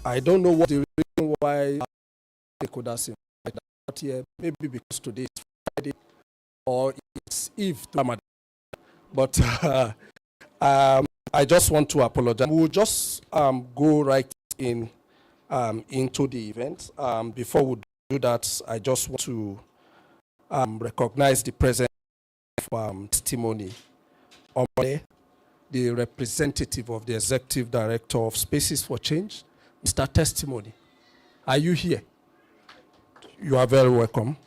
I don't know what the reason why they could have seen that here. Maybe because today is Friday or it's Eve to Ramadan. But I just want to apologize. We'll just go right in into the event. Before we do that, I just want to recognize the presence of testimony on the representative of the Executive Director of Spaces for Change, Mr. Testimony. Are you here? You are very welcome.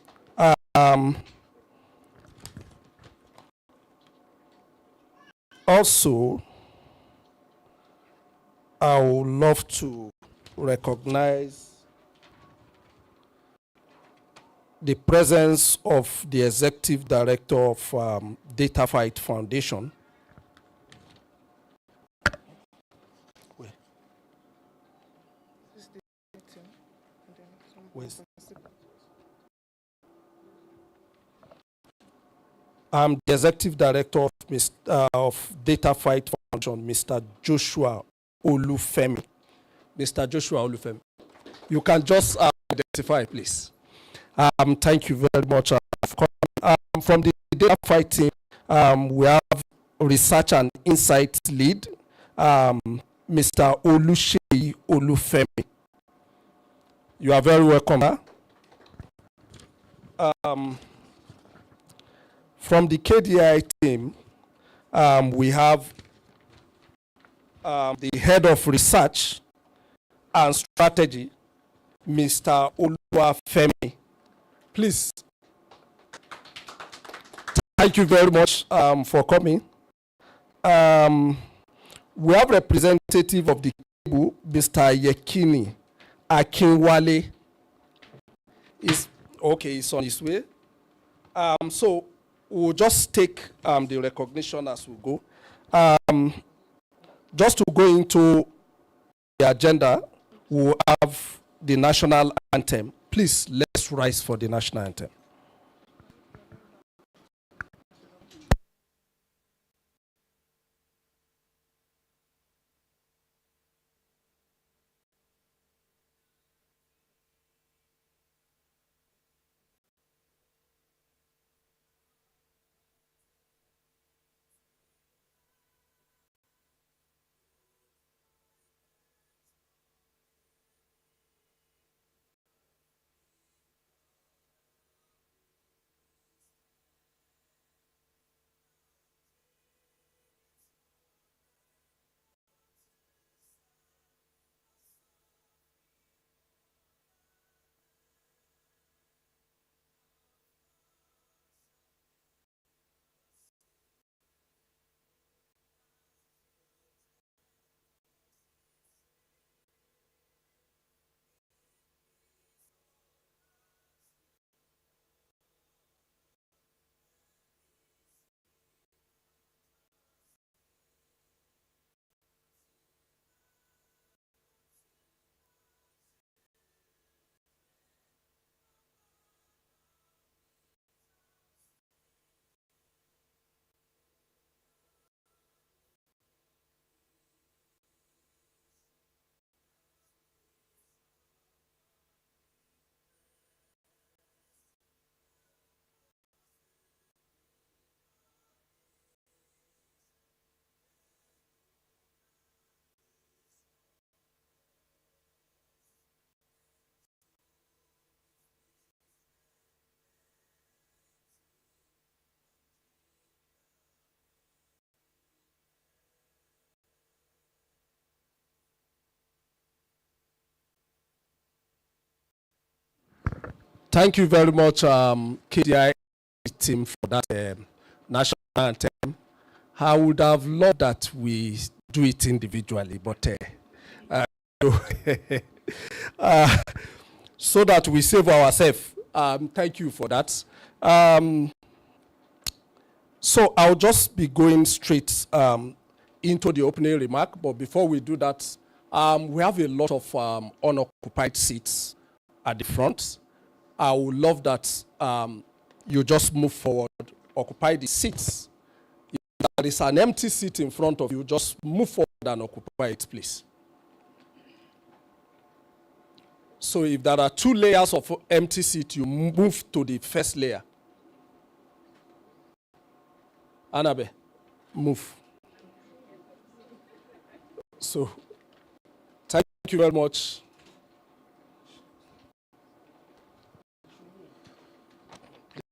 Also, I would love to recognize the presence of the Executive Director of Data Fight Foundation. I'm the Executive Director of Data Fight Foundation, Mr. Joshua Olufemi. Mr. Joshua Olufemi, you can just identify, please. Thank you very much for coming. From the Data Fight team, we have Research and Insight Lead, Mr. Oluseyi Olufemi. You are very welcome. From the KDI team, we have the Head of Research and Strategy, Mr. Oluwafemi. Please. Thank you very much for coming. We have representative of the Kebu, Mr. Yekini Akinwale. He's on his way. So we'll just take the recognition as we go. Just to go into the agenda, we'll have the national anthem. Please, let's rise for the national anthem. Thank you very much, KDI team, for that national anthem. I would have loved that we do it individually, but so that we save ourselves. Thank you for that. So I'll just be going straight into the opening remark, but before we do that, we have a lot of unoccupied seats at the front. I would love that you just move forward, occupy the seats. If there is an empty seat in front of you, just move forward and occupy it, please. So if there are 2 layers of empty seat, you move to the first layer. Anabe, move. So thank you very much.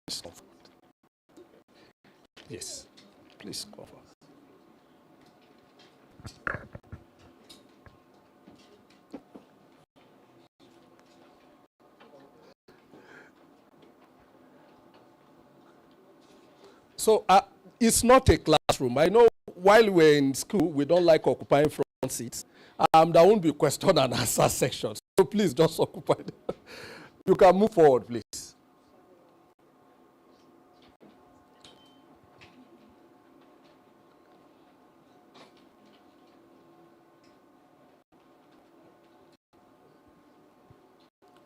Please come forward. Yes, please come forward. So it's not a classroom. I know while we're in school, we don't like occupying front seats. There won't be question and answer sections. So please just occupy them. You can move forward, please.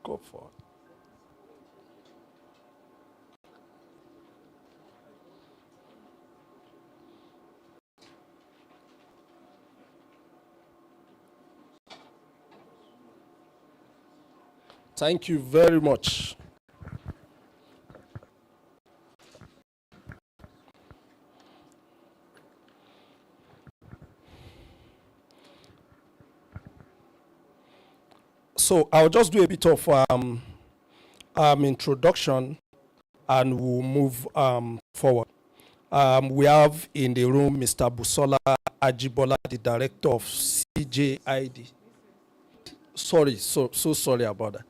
Go forward. Thank you very much. So I'll just do a bit of introduction and we'll move forward. We have in the room Mr. Busola Ajibola, the director of CJID. Sorry, so sorry about that.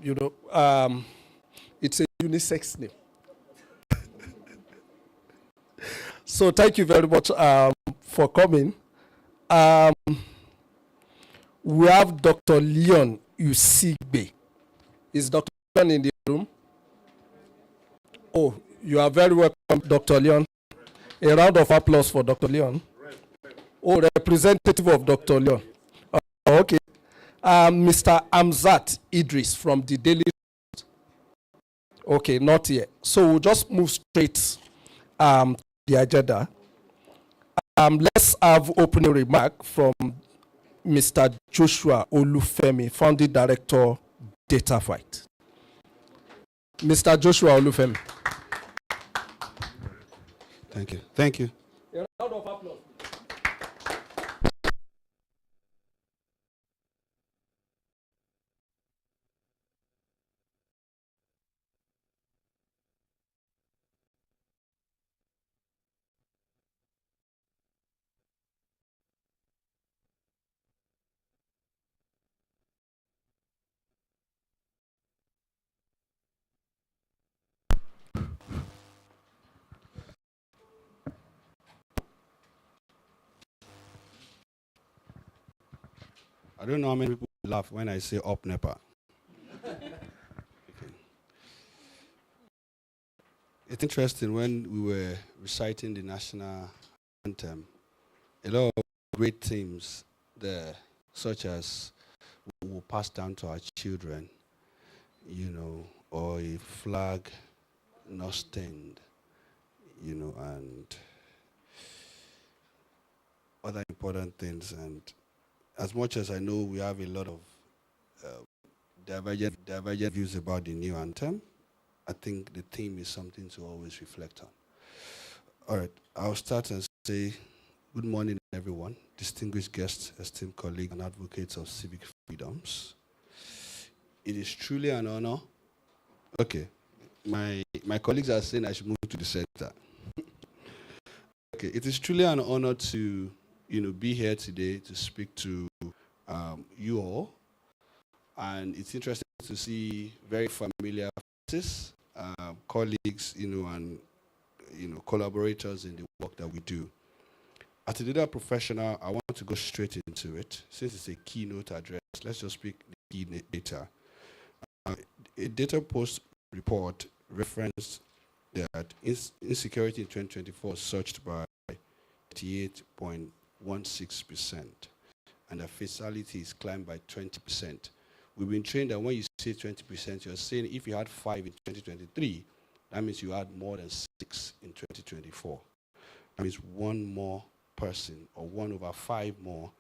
You know, it's a unisex name. So thank you very much for coming. We have Dr. Leon Usigbe. Is Dr. Leon in the room? Oh, you are very welcome, Dr. Leon. A round of applause for Dr. Leon. Oh, representative of Dr. Leon. Okay. Mr. Amzat Idris from the Daily. Okay, not yet. So we'll just move straight to the agenda. Let's have opening remark from Mr. Joshua Olufemi, founding director, DataFight. Mr. Joshua Olufemi. Thank you. Thank you. A round of applause. I don't know how many people laugh when I say up NEPA. Okay. It's interesting when we were reciting the national anthem, a lot of great themes there, such as we will pass down to our children, you know, or a flag not stained, you know, and other important things. And as much as I know we have a lot of divergent views about the new anthem, I think the theme is something to always reflect on. All right, I'll start and say good morning, everyone, distinguished guests, esteemed colleagues, and advocates of civic freedoms. It is truly an honor. Okay, my colleagues are saying I should move to the center. Okay, it is truly an honor to be here today to speak to you all, and it's interesting to see very familiar faces, colleagues, and collaborators in the work that we do. As a data professional, I want to go straight into it. Since it's a keynote address, let's just speak the key data. A data post report referenced that insecurity in 2024 surged by 88.16%, and that fatalities climbed by 20%. We've been trained that when you say 20%, you're saying if you had 5 in 2023, that means you had more than 6 in 2024. That means one more person or 1/5 more,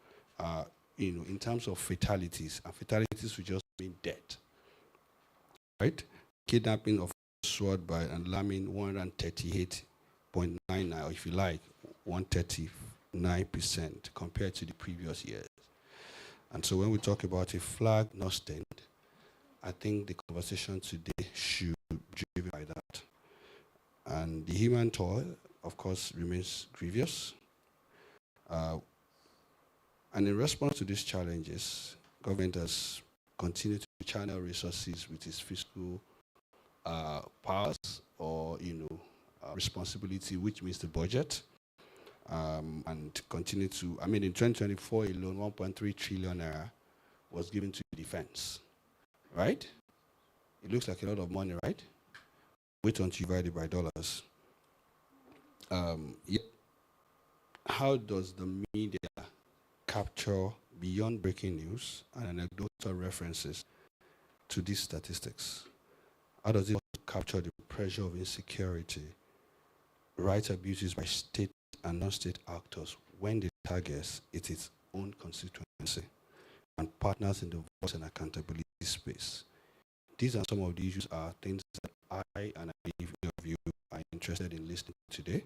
in terms of fatalities, and fatalities will just mean death, right? Kidnapping of sword by an alarming 138.99, or if you like, 139% compared to the previous years. And so when we talk about a flag not stained, I think the conversation today should be driven by that. And the human toll, of course, remains grievous. And in response to these challenges, government has continued to channel resources with its fiscal powers or responsibility, which means the budget, and continue to, in 2024 alone, 1.3 trillion naira was given to defense, right? It looks like a lot of money, right? Wait until you divide it by dollars. Yet, how does the media capture beyond breaking news and anecdotal references to these statistics? How does it capture the pressure of insecurity, rights abuses by state and non-state actors when the target is its own constituency and partners in the voice and accountability space? These are some of the issues, things that I and I believe many of you are interested in listening today.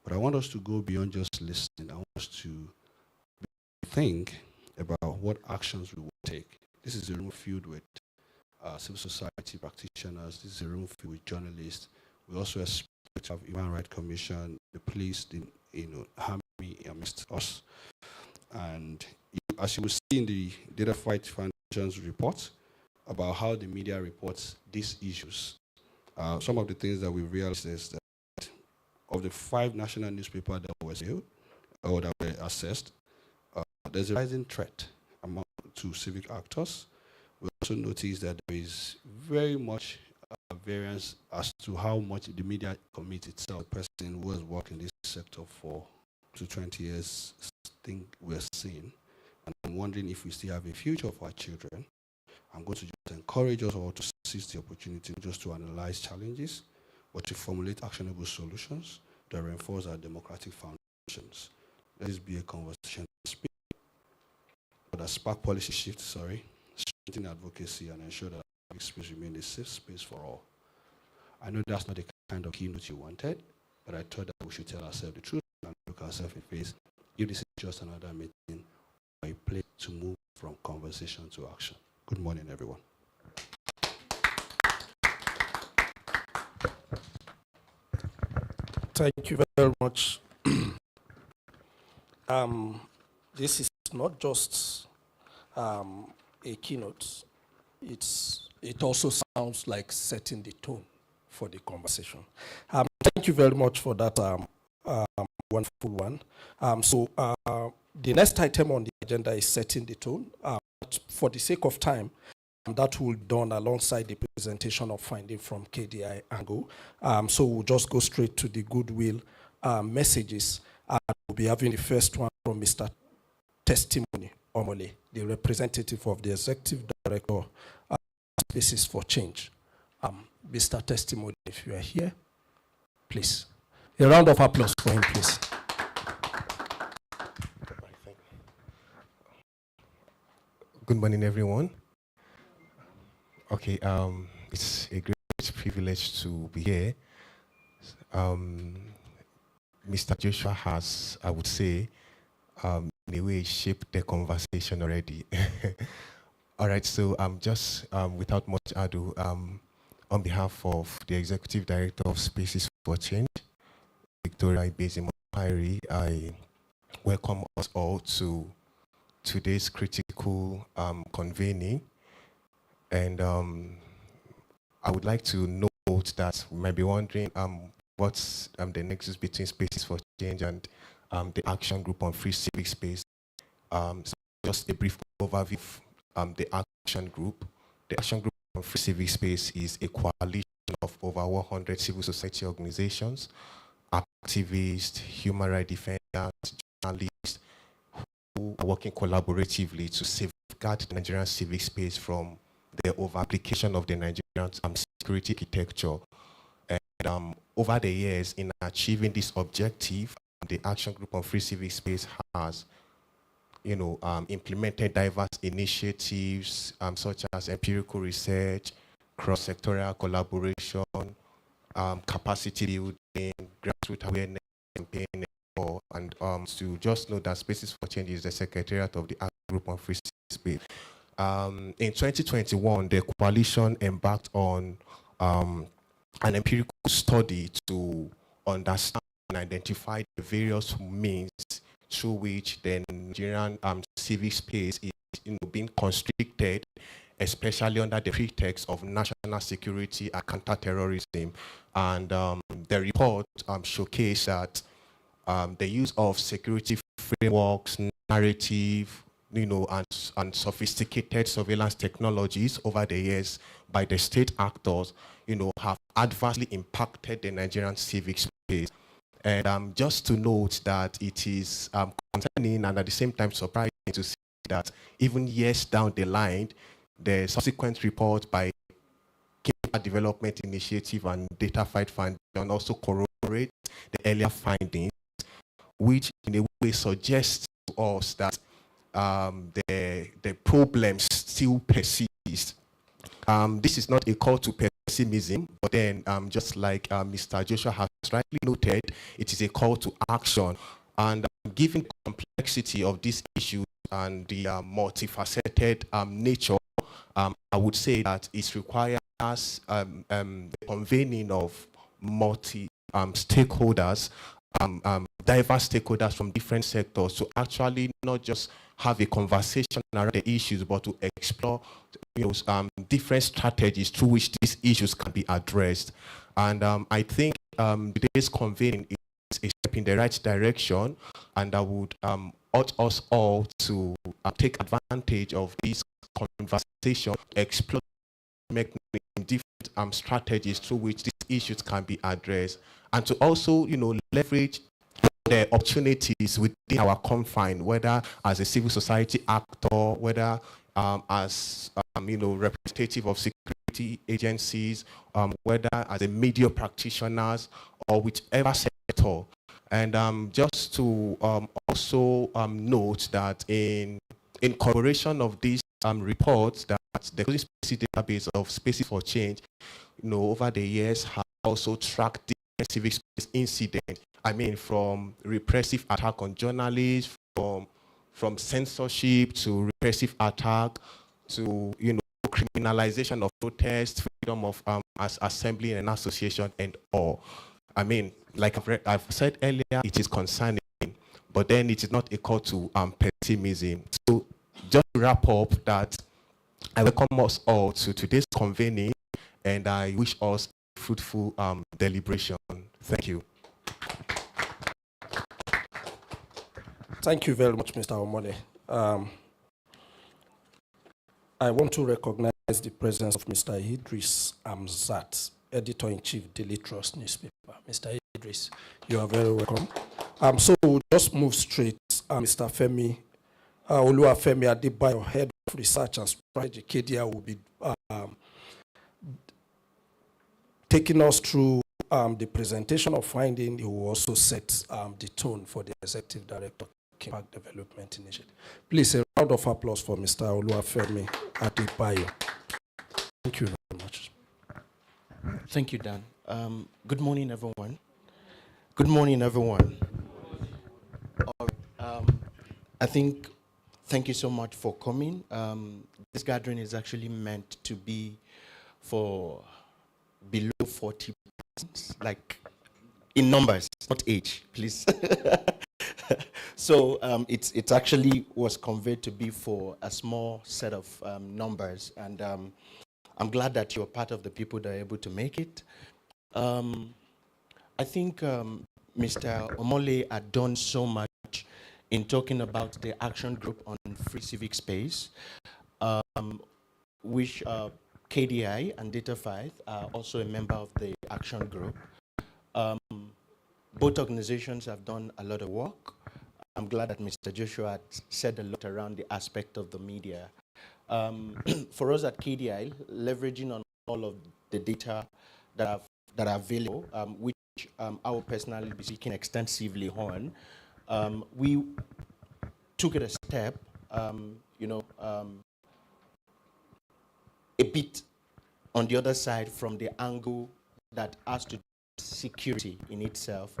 But I want us to go beyond just listening. I want us to think about what actions we will take. This is a room filled with civil society practitioners. This is a room filled with journalists. We also expect to have Human Rights Commission, the police, the army amidst us. And as you will see in the Data Fight Foundation's report about how the media reports these issues, some of the things that we realized is that of the 5 national newspapers that were sealed or that were assessed, there's a rising threat to civic actors. We also noticed that there is very much variance as to how much the media commits itself. A person who has worked in this sector for 20 years think we're seeing. And I'm wondering if we still have a future for our children. I'm going to just encourage us all to seize the opportunity just to analyze challenges, but to formulate actionable solutions that reinforce our democratic foundations. Let this be a conversation that spark policy shift, strengthen advocacy and ensure that public space remains a safe space for all. I know that's not the kind of keynote you wanted, but I thought that we should tell ourselves the truth and look ourselves in the face. If this is just another meeting or a place to move from conversation to action. Good morning, everyone. Thank you very much. This is not just a keynote. It also sounds like setting the tone for the conversation. Thank you very much for that wonderful one. The next item on the agenda is setting the tone. For the sake of time, that will be done alongside the presentation of finding from KDI angle. So we'll just go straight to the goodwill messages. We'll be having the first one from Mr. Testimony Omole, the representative of the Executive Director of Spaces for Change. Mr. Testimony, if you are here, please. A round of applause for him, please. Good morning, everyone. Okay, it's a great privilege to be here. Mr. Joshua has, I would say, in a way shaped the conversation already. All right, so just without much ado, on behalf of the Executive Director of Spaces for Change, Victoria Ibezimo-Pairi, I welcome us all to today's critical convening. And I would like to note that we might be wondering what's the nexus between Spaces for Change and the Action Group on Free Civic Space. So just a brief overview of the Action Group. The Action Group on Free Civic Space is a coalition of over 100 civil society organizations, activists, human rights defenders, journalists, who are working collaboratively to safeguard the Nigerian civic space from the over-application of the Nigerian security architecture. And over the years, in achieving this objective, the Action Group on Free Civic Space has implemented diverse initiatives such as empirical research, cross-sectorial collaboration, capacity building, grassroots awareness campaign, and to just know that Spaces for Change is the secretariat of the Art Group on Free Space. In 2021, the coalition embarked on an empirical study to understand and identify the various means through which the Nigerian civic space is being constricted, especially under the pretext of national security and counterterrorism. And the report showcased that the use of security frameworks, narrative, and sophisticated surveillance technologies over the years by the state actors, have adversely impacted the Nigerian civic space. And just to note that it is concerning and at the same time surprising to see that even years down the line, the subsequent report by Kenya Development Initiative and Data Fight Foundation also corroborate the earlier findings, which in a way suggests to us that the problems still persist. This is not a call to pessimism, but then just like Mr. Joshua has rightly noted, it is a call to action. And given the complexity of this issue and the multifaceted nature, I would say that it requires the convening of multi-stakeholders, diverse stakeholders from different sectors to actually not just have a conversation around the issues, but to explore different strategies through which these issues can be addressed. And I think today's convening is a step in the right direction, and I would urge us all to take advantage of this conversation, explore different strategies through which these issues can be addressed, and to also leverage the opportunities within our confine, whether as a civil society actor, whether as representative of security agencies, whether as a media practitioners, or whichever sector. And just to also note that in corroboration of these reports, that the Closing Spaces database of Spaces for Change, over the years have also tracked different civic space incidents. I mean, from repressive attack on journalists, from censorship to repressive attack to criminalization of protest, freedom of assembly and association, and all. I mean, like I've said earlier, it is concerning, but then it is not a call to pessimism. So just to wrap up, that I welcome us all to today's convening, and I wish us fruitful deliberation. Thank you. Thank you very much, Mr. Omole. I want to recognize the presence of Mr. Idris Amzat, Editor-in-Chief, Daily Trust newspaper. Mr. Idris, you are very welcome. So we'll just move straight. Mr. Femi, Oluwafemi Adebayo, Head of Research and Strategy, KDI, will be taking us through the presentation of finding. He will also set the tone for the Executive Director Park Development Initiative. Please, a round of applause for Mr. Oluwafemi Adebayo. Thank you very much. Thank you, Dan. Good morning, everyone. Good morning, everyone. I think, thank you so much for coming. This gathering is actually meant to be for below 40 persons, like in numbers, not age, please. So it actually was conveyed to be for a small set of numbers, and I'm glad that you're part of the people that are able to make it. I think Mr. Omole had done so much in talking about the action group on free civic space, which KDI and Data5 are also a member of the action group. Both organizations have done a lot of work. I'm glad that Mr. Joshua had said a lot around the aspect of the media. For us at KDI, leveraging on all of the data that are available, which I will personally be speaking extensively on, we took it a step, you know, a bit on the other side from the angle that has to do with security in itself,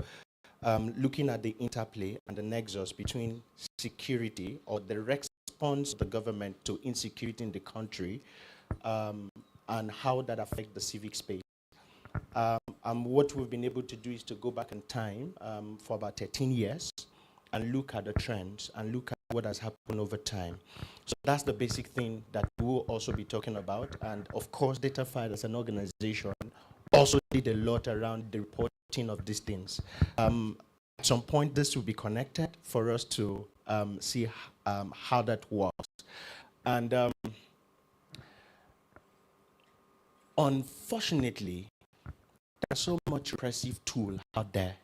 looking at the interplay and the nexus between security or the response of the government to insecurity in the country, and how that affects the civic space. What we've been able to do is to go back in time for about 13 years and look at the trends and look at what has happened over time. So that's the basic thing that we'll also be talking about. And of course, DataFight as an organization also did a lot around the reporting of these things. At some point, this will be connected for us to see how that works. And unfortunately, there's so much repressive tool out there.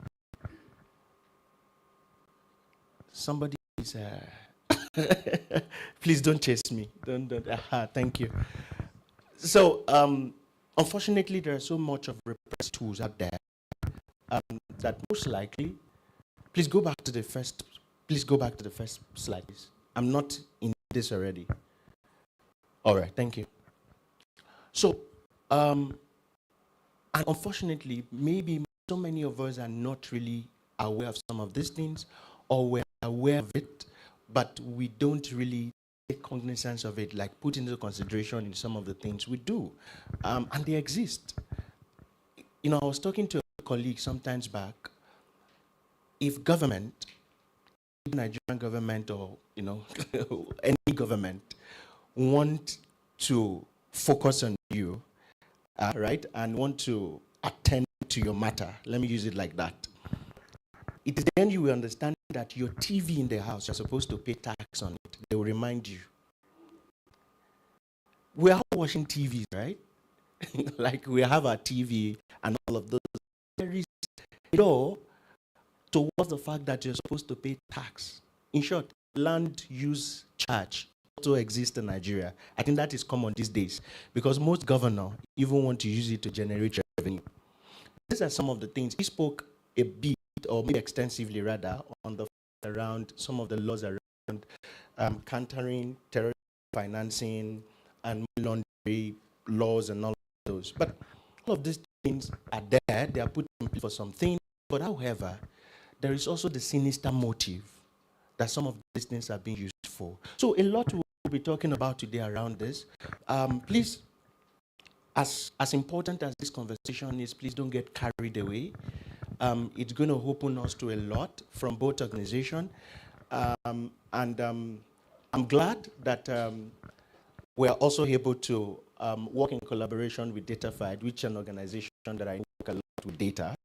Somebody is, please don't chase me. Don't. Thank you. So, unfortunately, there are so much of repressive tools out there that most likely, please go back to the first slide. I'm not in this already. All right, thank you. So, and unfortunately, maybe so many of us are not really aware of some of these things, or we're aware of it, but we don't really take cognizance of it, like put into consideration in some of the things we do. And they exist. You know, I was talking to a colleague sometimes back. If government, Nigerian government, or you know, any government, want to focus on you, right, and want to attend to your matter, let me use it like that, it is then you will understand that your TV in the house, you're supposed to pay tax on it. They will remind you. We are all watching TVs, right? Like we have our TV and all of those. There is a law towards the fact that you're supposed to pay tax. In short, land use charge also exists in Nigeria. I think that is common these days because most governors even want to use it to generate revenue. These are some of the things. He spoke a bit, or maybe extensively rather, on the around some of the laws around countering terrorist financing and laundering laws and all of those. But all of these things are there. They are put in place for something. But however, there is also the sinister motive that some of these things are being used for. So a lot we'll be talking about today around this. Please, as important as this conversation is, please don't get carried away. It's going to open us to a lot from both organizations. I'm glad that we're also able to work in collaboration with DataFight, which is an organization that I work a lot with data.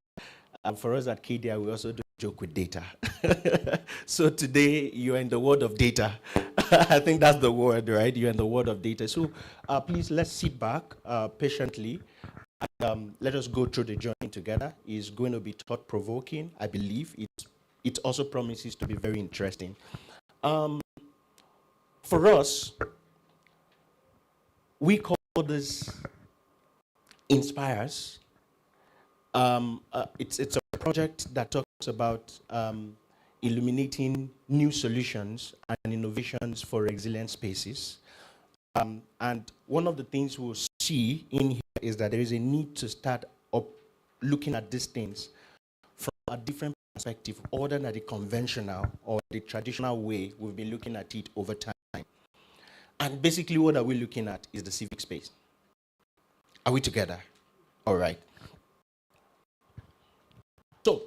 For us at KDI, we also do joke with data. So today, you're in the world of data. I think that's the word, right? You're in the world of data. So please, let's sit back patiently. And, let us go through the journey together. It's going to be thought-provoking, I believe. It also promises to be very interesting. For us, we call this Inspires. It's a project that talks about illuminating new solutions and innovations for resilient spaces. And one of the things we'll see in here is that there is a need to start up looking at these things from a different perspective, other than the conventional or the traditional way we've been looking at it over time. And basically, what are we looking at is the civic space. Are we together? All right. So,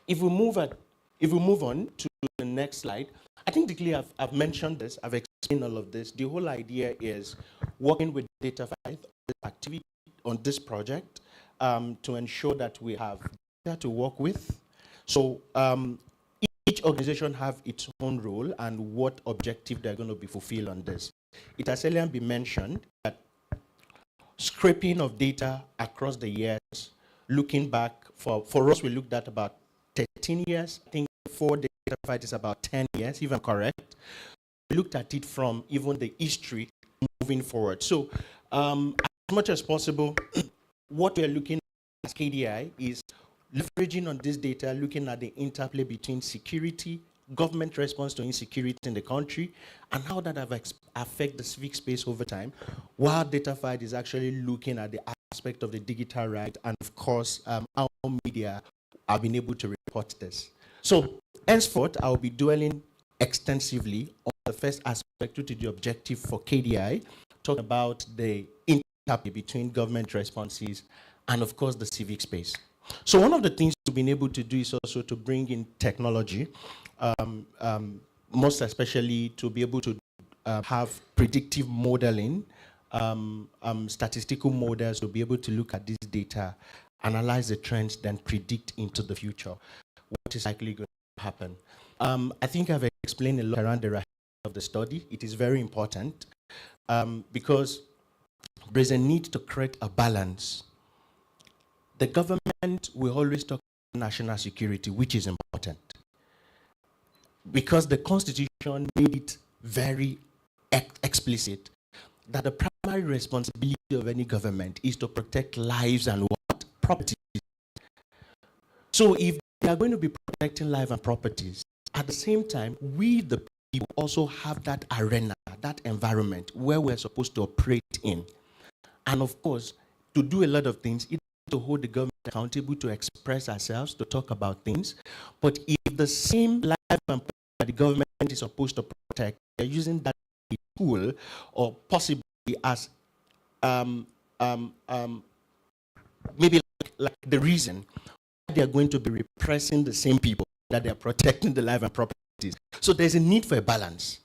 if we move on to the next slide, I think clearly I've mentioned this, I've explained all of this. The whole idea is working with DataFight activity on this project to ensure that we have data to work with. So each organization have its own role and what objective they're going to be fulfilled on this. It has earlier been mentioned that scraping of data across the years, looking back, for us we looked at about 13 years, I think for DataFight is about 10 years, if I'm correct. We looked at it from even the history moving forward. So as much as possible, what we're looking at as KDI is leveraging on this data, looking at the interplay between security government response to insecurity in the country, and how that have affect the civic space over time, while DataFight is actually looking at the aspect of the digital right, and of course, how media have been able to report this. So, henceforth, I'll be dwelling extensively on the first aspect to the objective for KDI, talking about the interplay between government responses and, of course, the civic space. So one of the things we've been able to do is also to bring in technology, most especially to be able to have predictive modeling, statistical models to be able to look at this data, analyze the trends, then predict into the future what is likely going to happen. I think I've explained a lot around the rationale of the study. It is very important because there's a need to create a balance. The government will always talk about national security, which is important, because the Constitution made it very explicit that the primary responsibility of any government is to protect lives and what? Properties. So if they are going to be protecting life and properties, at the same time, we the people also have that arena, that environment where we're supposed to operate in. And of course, to do a lot of things, to hold the government accountable, to express ourselves, to talk about things. But if the same life and property that the government is supposed to protect, they're using that tool or possibly as maybe like the reason why they are going to be repressing the same people that they are protecting the life and properties. So there's a need for a balance.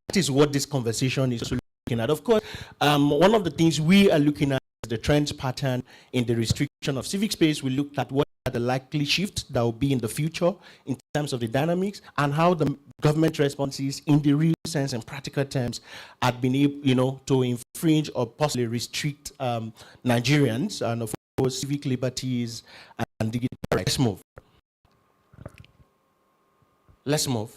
That is what this conversation is looking at. Of course, one of the things we are looking at is the trends pattern in the restriction of civic space. We looked at what are the likely shifts that will be in the future in terms of the dynamics, and how the government responses in the real sense and practical terms have been able, to infringe or possibly restrict Nigerians and of course civic liberties and digital rights. Let's move.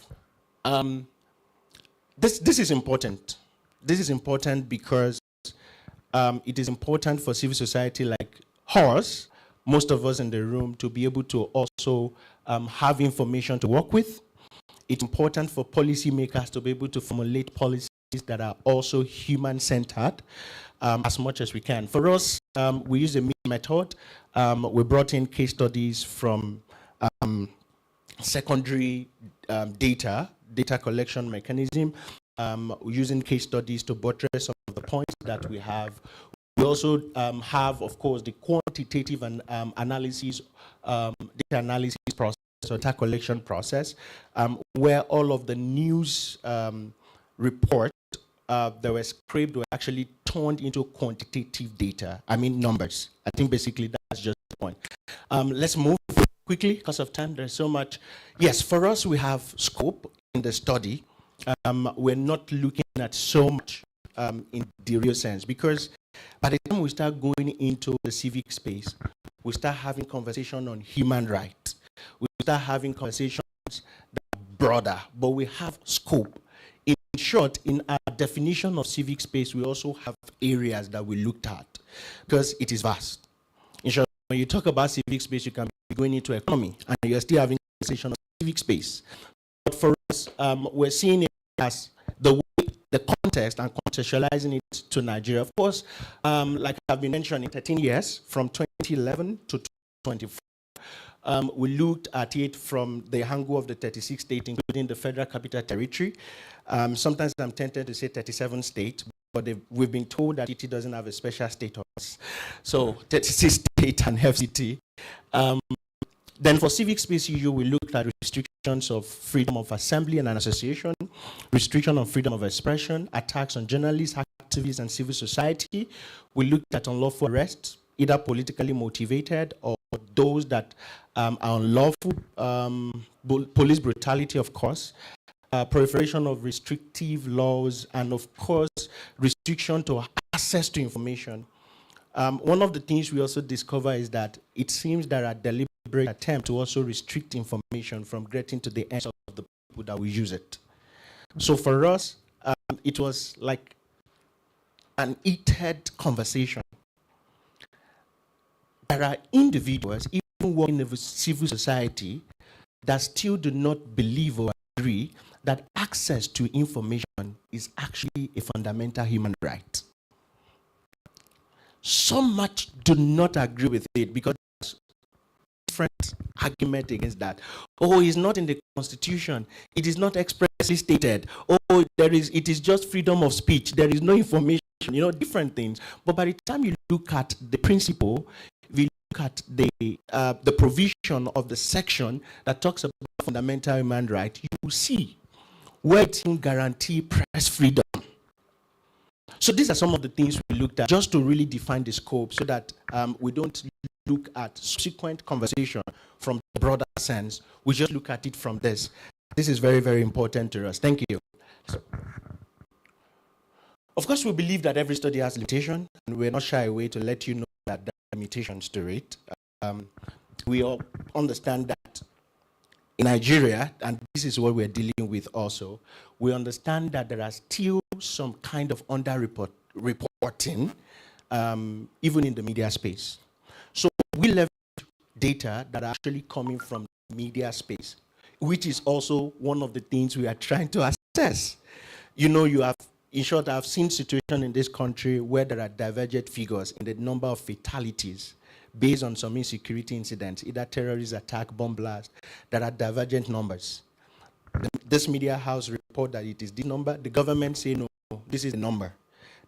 This is important. This is important because it is important for civil society like ours, most of us in the room, to be able to also have information to work with. It's important for policymakers to be able to formulate policies that are also human-centered as much as we can. For us, we use a method. We brought in case studies from secondary data collection mechanism, using case studies to buttress some of the points that we have. We also have, of course, the quantitative and data analysis process or data collection process, where all of the news reports that were scraped were actually turned into quantitative data. I mean numbers. I think basically that's just the point. Let's move quickly because of time. There's so much. Yes, for us we have scope in the study. We're not looking at so much in the real sense, because by the time we start going into the civic space, we start having conversation on human rights. We start having conversations that are broader, but we have scope. In short, in our definition of civic space, we also have areas that we looked at, because it is vast. In short, when you talk about civic space, you can be going into economy, and you're still having a conversation of civic space. But for us, we're seeing it as the way, the context, and contextualizing it to Nigeria. Of course, like I've been mentioning, 13 years, from 2011 to 2024. We looked at it from the angle of the 36 states, including the Federal Capital Territory. Sometimes I'm tempted to say 37 states, but we've been told that it doesn't have a special status. So 36 states and FCT. Then for civic space issue, we looked at restrictions of freedom of assembly and association, restriction on freedom of expression, attacks on journalists, activists, and civil society. We looked at unlawful arrests, either politically motivated or those that are unlawful, police brutality, of course, proliferation of restrictive laws, and of course, restriction to access to information. One of the things we also discover is that it seems there are deliberate attempts to also restrict information from getting to the ends of the people that will use it. So for us, it was like an heated conversation. There are individuals, even working in civil society, that still do not believe or agree that access to information is actually a fundamental human right. Some much do not agree with it because different argument against that. Oh, it's not in the Constitution. It is not expressly stated. Oh, it is just freedom of speech. There is no information, different things. But by the time you look at the principle, if you look at the provision of the section that talks about fundamental human right, you will see where it can guarantee press freedom. So these are some of the things we looked at just to really define the scope so that we don't look at subsequent conversation from the broader sense. We just look at it from this. This is very, very important to us. Thank you. So, of course, we believe that every study has limitation, and we're not shy away to let you know that there are limitations to it. We all understand that in Nigeria, and this is what we're dealing with also, we understand that there are still some kind of reporting, even in the media space. So we leverage data that are actually coming from the media space, which is also one of the things we are trying to assess. In short, I've seen situations in this country where there are divergent figures in the number of fatalities based on some insecurity incidents, either terrorist attack, bomb blast. There are divergent numbers. This media house report that it is this number. The government say no, this is the number.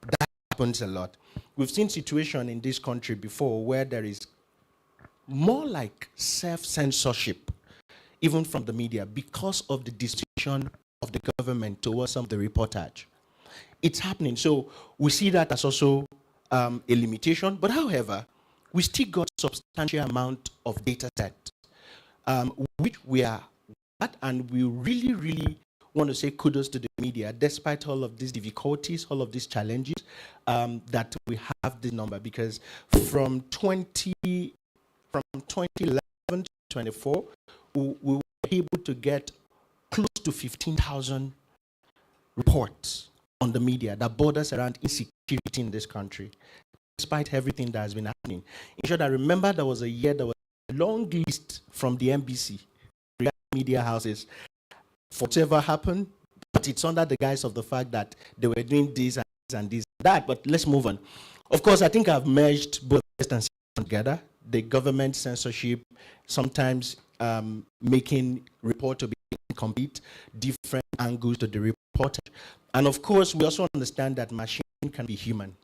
That happens a lot. We've seen situations in this country before where there is more like self-censorship, even from the media, because of the decision of the government towards some of the reportage. It's happening. So we see that as also a limitation. But however, we still got substantial amount of data set, which we are at, and we really, really want to say kudos to the media, despite all of these difficulties, all of these challenges, that we have this number, because from 2011 to 24, we were able to get close to 15,000 reports on the media that borders around insecurity in this country, despite everything that has been happening. In short, I remember there was a year, there was a long list from the NBC, media houses, for whatever happened, but it's under the guise of the fact that they were doing this and this and that. But let's move on. Of course, I think I've merged both West and East together. The government censorship, sometimes making report to be incomplete, different angles to the report. And of course, we also understand that machine can be human.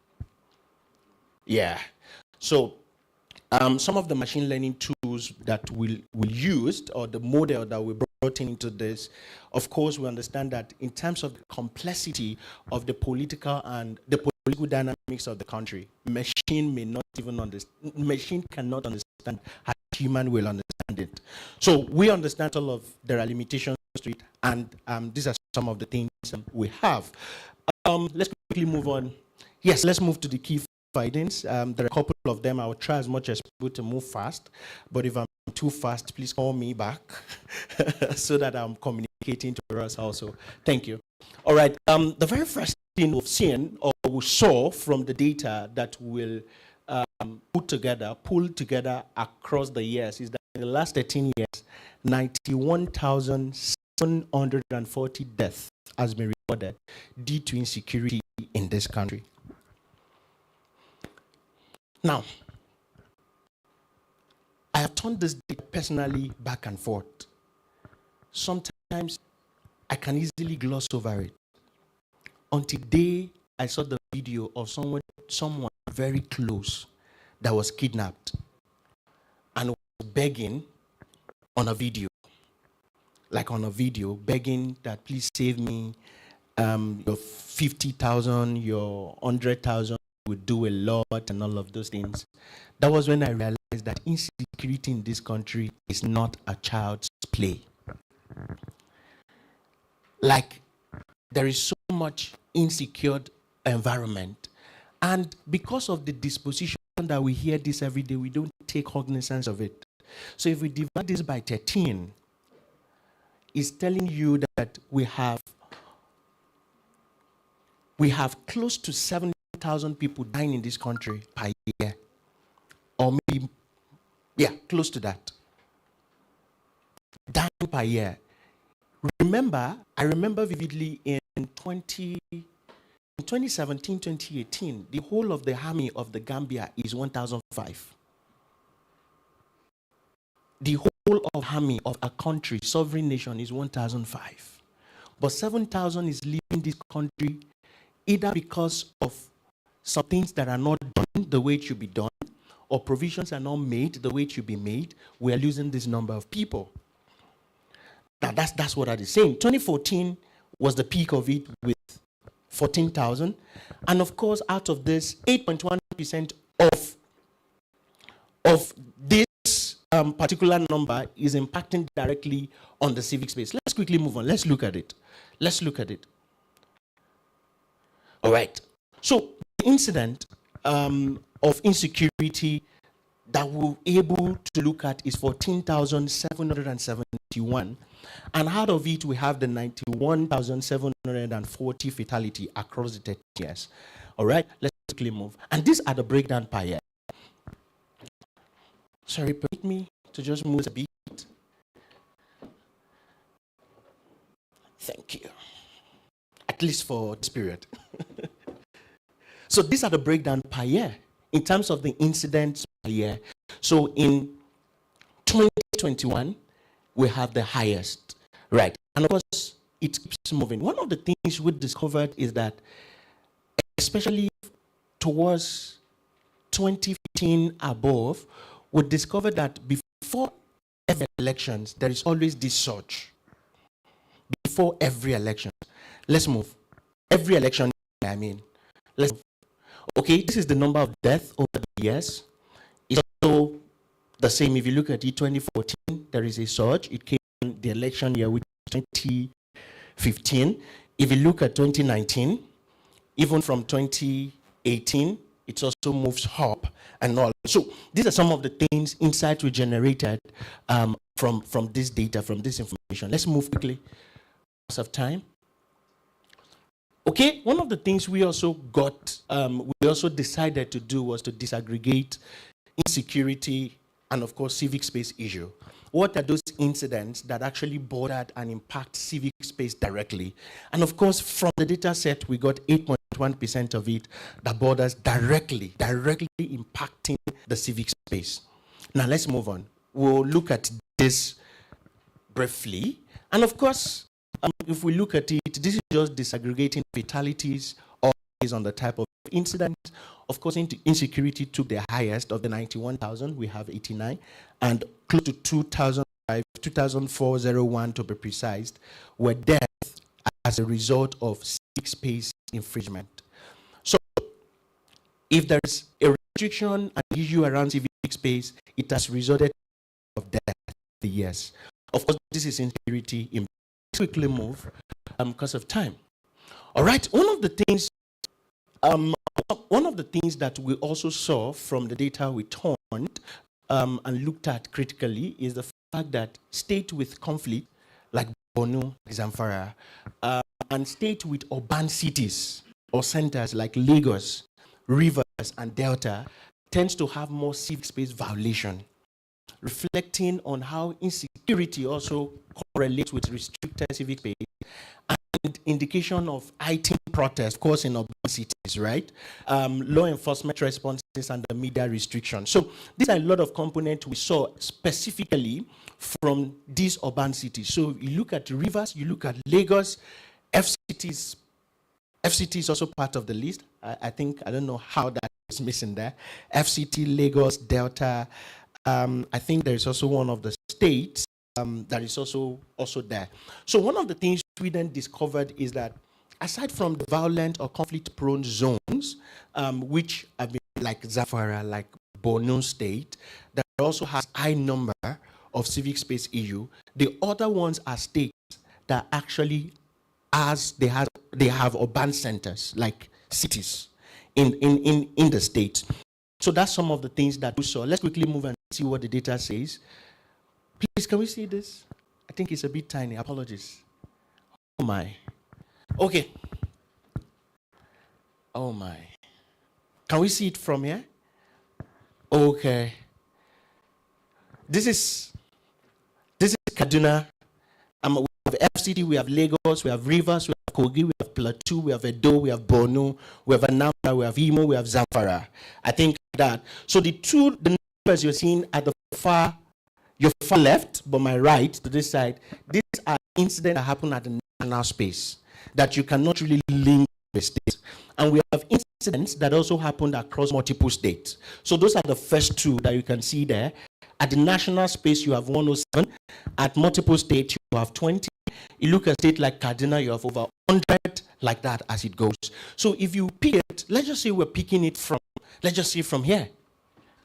Yeah. So some of the machine learning tools that we'll use, or the model that we brought into this, of course, we understand that in terms of the complexity of the political and the political dynamics of the country, machine may not even understand, machine cannot understand how human will understand it. So we understand all of there are limitations to it, and these are some of the things we have. Let's quickly move on. Yes, let's move to the key findings. There are a couple of them. I will try as much as possible to move fast, but if I'm too fast, please call me back so that I'm communicating to us also. Thank you. All right. The very first thing we've seen or we saw from the data that we'll pull together across the years is that in the last 13 years, 91,740 deaths has been recorded due to insecurity in this country. Now, I have turned this data personally back and forth. Sometimes I can easily gloss over it. Until the day I saw the video of someone very close that was kidnapped and was begging on a video, begging that please save me, your 50,000, your 100,000 would do a lot and all of those things. That was when I realized that insecurity in this country is not a child's play. Like, there is so much insecure environment. And because of the disposition that we hear this every day, we don't take cognizance of it. So if we divide this by 13, it's telling you that we have close to 7,000 people dying in this country per year. Or maybe, close to that. Dying per year. I remember vividly in 2017, 2018, the whole of the army of the Gambia is 1,005. The whole of army of a country, sovereign nation, is 1,005. But 7,000 is leaving this country either because of some things that are not done the way it should be done, or provisions are not made the way it should be made. We are losing this number of people. Now that's what I is saying. 2014 was the peak of it with 14,000. And of course, out of this, 8.1% of this particular number is impacting directly on the civic space. Let's quickly move on. Let's look at it. All right. So the incident of insecurity that we're able to look at is 14,771. And out of it, we have the 91,740 fatality across the 30 years. All right, let's quickly move. And these are the breakdown per year. Sorry, permit me to just move a bit. Thank you. At least for this period. So these are the breakdown per year in terms of the incidents per year. So in 2021, we have the highest, right? And of course, it keeps moving. One of the things we discovered is that, especially towards 2015 above, we discovered that before every elections, there is always this surge. Before every election. Let's move. Every election, I mean. Let's move. Okay, this is the number of deaths over the years. It's also the same. If you look at it, 2014, there is a surge. It came in the election year, which is 2015. If you look at 2019, even from 2018, it also moves up and all. So these are some of the things, insights we generated from this data, from this information. Let's move quickly. Because of time. Okay, one of the things we also decided to do was to disaggregate insecurity and, of course, civic space issue. What are those incidents that actually bordered and impact civic space directly? And of course, from the data set, we got 8.1% of it that borders directly impacting the civic space. Now let's move on. We'll look at this briefly. And of course, if we look at it, this is just disaggregating fatalities or based on the type of incident. Of course, insecurity took the highest of the 91,000. We have 89, and close to 2,401 to be precise, were deaths as a result of civic space infringement. So, if there's a restriction and issue around civic space, it has resulted of death. Yes, of course, this is insecurity in. Quickly move because of time. All right, one of the things that we also saw from the data we turned and looked at critically is the fact that states with conflict like Borno, Zamfara, and states with urban cities or centers like Lagos, Rivers, and Delta tends to have more civic space violation, reflecting on how insecurity also correlates with restricted civic space and indication of heightened protest, of course, in urban cities, right? Law enforcement responses and the media restrictions. So these are a lot of components we saw specifically from these urban cities. So you look at Rivers, you look at Lagos, FCT is also part of the list. I think, I don't know how that is missing there. FCT, Lagos, Delta. I think there is also one of the states that is also there. So one of the things we then discovered is that aside from the violent or conflict-prone zones, which have been like Zamfara, like Borno State, that also has high number of civic space issue, the other ones are states that actually they have urban centers, like cities in the state. So that's some of the things that we saw. Let's quickly move and see what the data says. Please, can we see this? I think it's a bit tiny. Apologies. Oh my. Okay. Oh my. Can we see it from here? Okay. This is Kaduna. have FCT, we have Lagos, we have Rivers, we have Kogi, we have Plateau, we have Edo, we have Borno, we have Anambra, we have Imo, we have Zamfara. I think that. So the numbers you're seeing at your far left, but my right to this side, these are incidents that happen at the national space that you cannot really link with states. And we have incidents that also happened across multiple states. So those are the first two that you can see there. At the national space, you have 107. At multiple states, you have 20. You look at a state like Kaduna, you have over 100, like that as it goes. So if you pick it, let's just say we're picking it from, let's just say from here.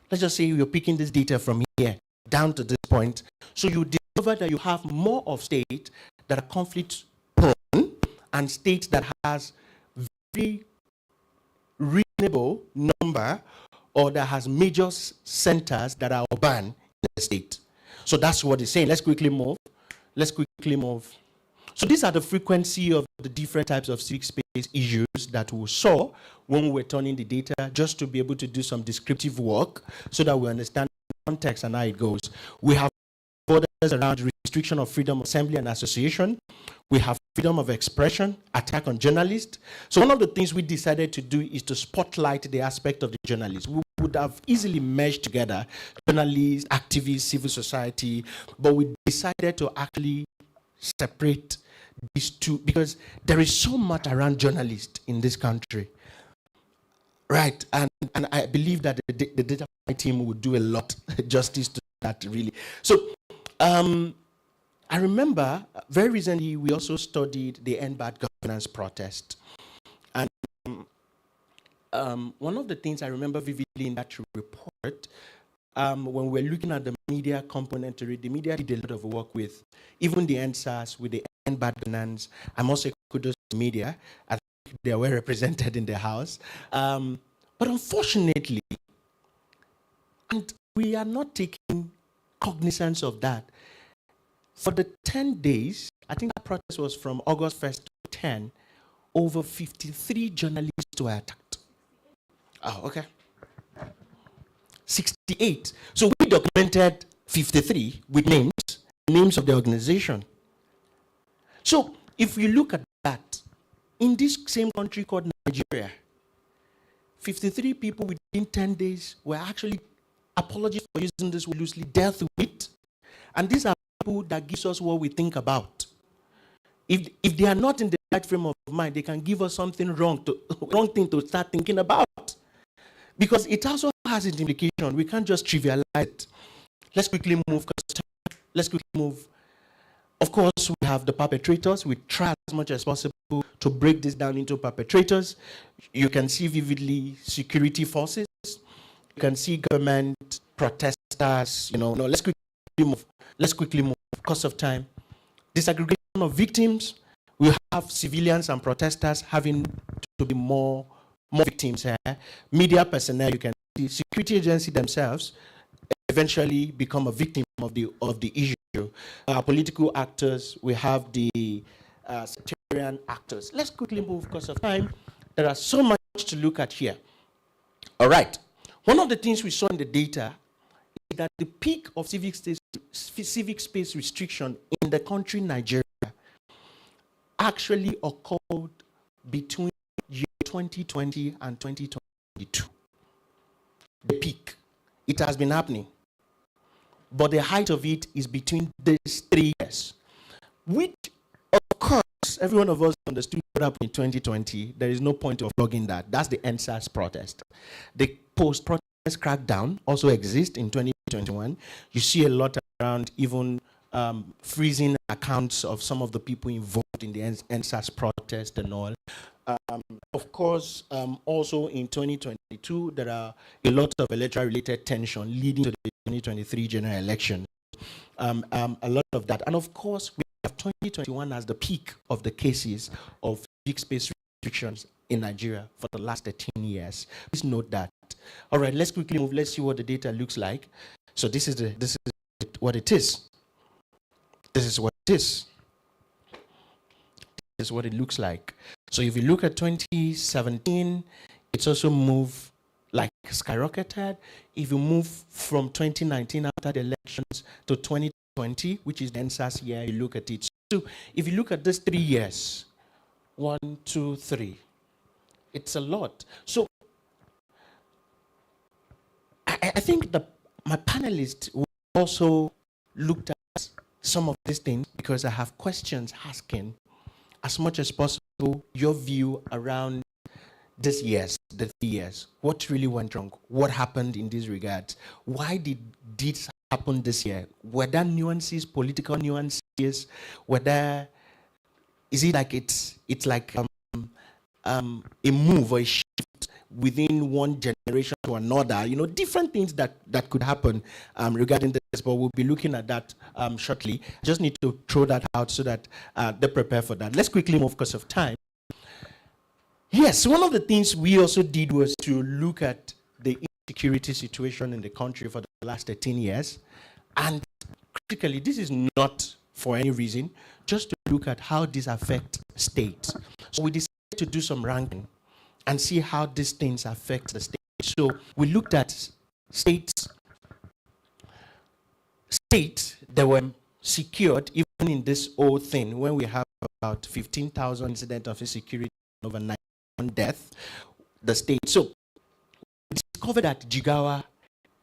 Let's just say you're picking this data from here down to this point. So you discover that you have more of states that are conflict prone and states that has very reasonable number or that has major centers that are urban in the state. So that's what it's saying. Let's quickly move. So these are the frequency of the different types of civic space issues that we saw when we were turning the data, just to be able to do some descriptive work so that we understand the context and how it goes. We have borders around restriction of freedom of assembly and association. We have freedom of expression, attack on journalists. So one of the things we decided to do is to spotlight the aspect of the journalists. We would have easily merged together journalists, activists, civil society, but we decided to actually separate these two because there is so much around journalists in this country. Right, and I believe that the data team would do a lot justice to that, really. So I remember very recently we also studied the End Bad Governance protest. And one of the things I remember vividly in that report, when we were looking at the media component to it, the media did a lot of work with even the NSAS, with the End Bad Governance. I'm also kudos to media. I think they were represented in the House. But unfortunately, and we are not taking cognizance of that. For the 10 days, I think that protest was from August 1st to 10, over 53 journalists were attacked. Oh, okay. 68. So we documented 53 with names of the organization. So if you look at that, in this same country called Nigeria, 53 people within 10 days were actually, apologies for using this word loosely, dealt with. And these are people that gives us what we think about. If they are not in the right frame of mind, they can give us something wrong thing to start thinking about. Because it also has an implication. We can't just trivialize it. Let's quickly move. Of course, we have the perpetrators. We try as much as possible to break this down into perpetrators. You can see vividly security forces. You can see government, protesters. No, let's quickly move because of time. Disaggregation of victims. We have civilians and protesters having to be more victims here. Media personnel, you can see security agencies themselves eventually become a victim of the issue. Political actors, we have the sectarian actors. Let's quickly move because of time. There are so much to look at here. All right. One of the things we saw in the data is that the peak of civic space restriction in the country Nigeria actually occurred between year 2020 and 2022. The peak. It has been happening. But the height of it is between these 3 years. Which, of course, every one of us understood what happened in 2020. There is no point of logging that. That's the NSAS protest. The post-protest crackdown also exists in 2021. You see a lot around even freezing accounts of some of the people involved in the NSAS protest and all. Of course, also in 2022, there are a lot of electoral-related tension leading to the 2023 general election. A lot of that. And of course, we have 2021 as the peak of the cases of civic space restrictions in Nigeria for the last 13 years. Please note that. All right, let's quickly move. Let's see what the data looks like. So this is what it is. This is what it is. This is what it looks like. So if you look at 2017, it's also moved like skyrocketed. If you move from 2019 after the elections to 2020, which is the NSAS year, you look at it So if you look at this 3 years, 1, 2, 3, it's a lot. So I think my panelists will also looked at some of these things because I have questions asking as much as possible your view around this years, the 3 years. What really went wrong? What happened in this regard? Why did this happen this year? Were there nuances, political nuances? Is it like it's like a move or a shift within one generation to another? You know, different things that could happen regarding this, but we'll be looking at that shortly. Just need to throw that out so that they prepare for that. Let's quickly move because of time. Yes, one of the things we also did was to look at the insecurity situation in the country for the last 13 years. And critically, this is not for any reason, just to look at how this affects states. So we decided to do some ranking and see how these things affect the state. So we looked at states that were secured even in this whole thing when we have about 15,000 incidents of insecurity and over 9 death, the state. So we discovered that Jigawa,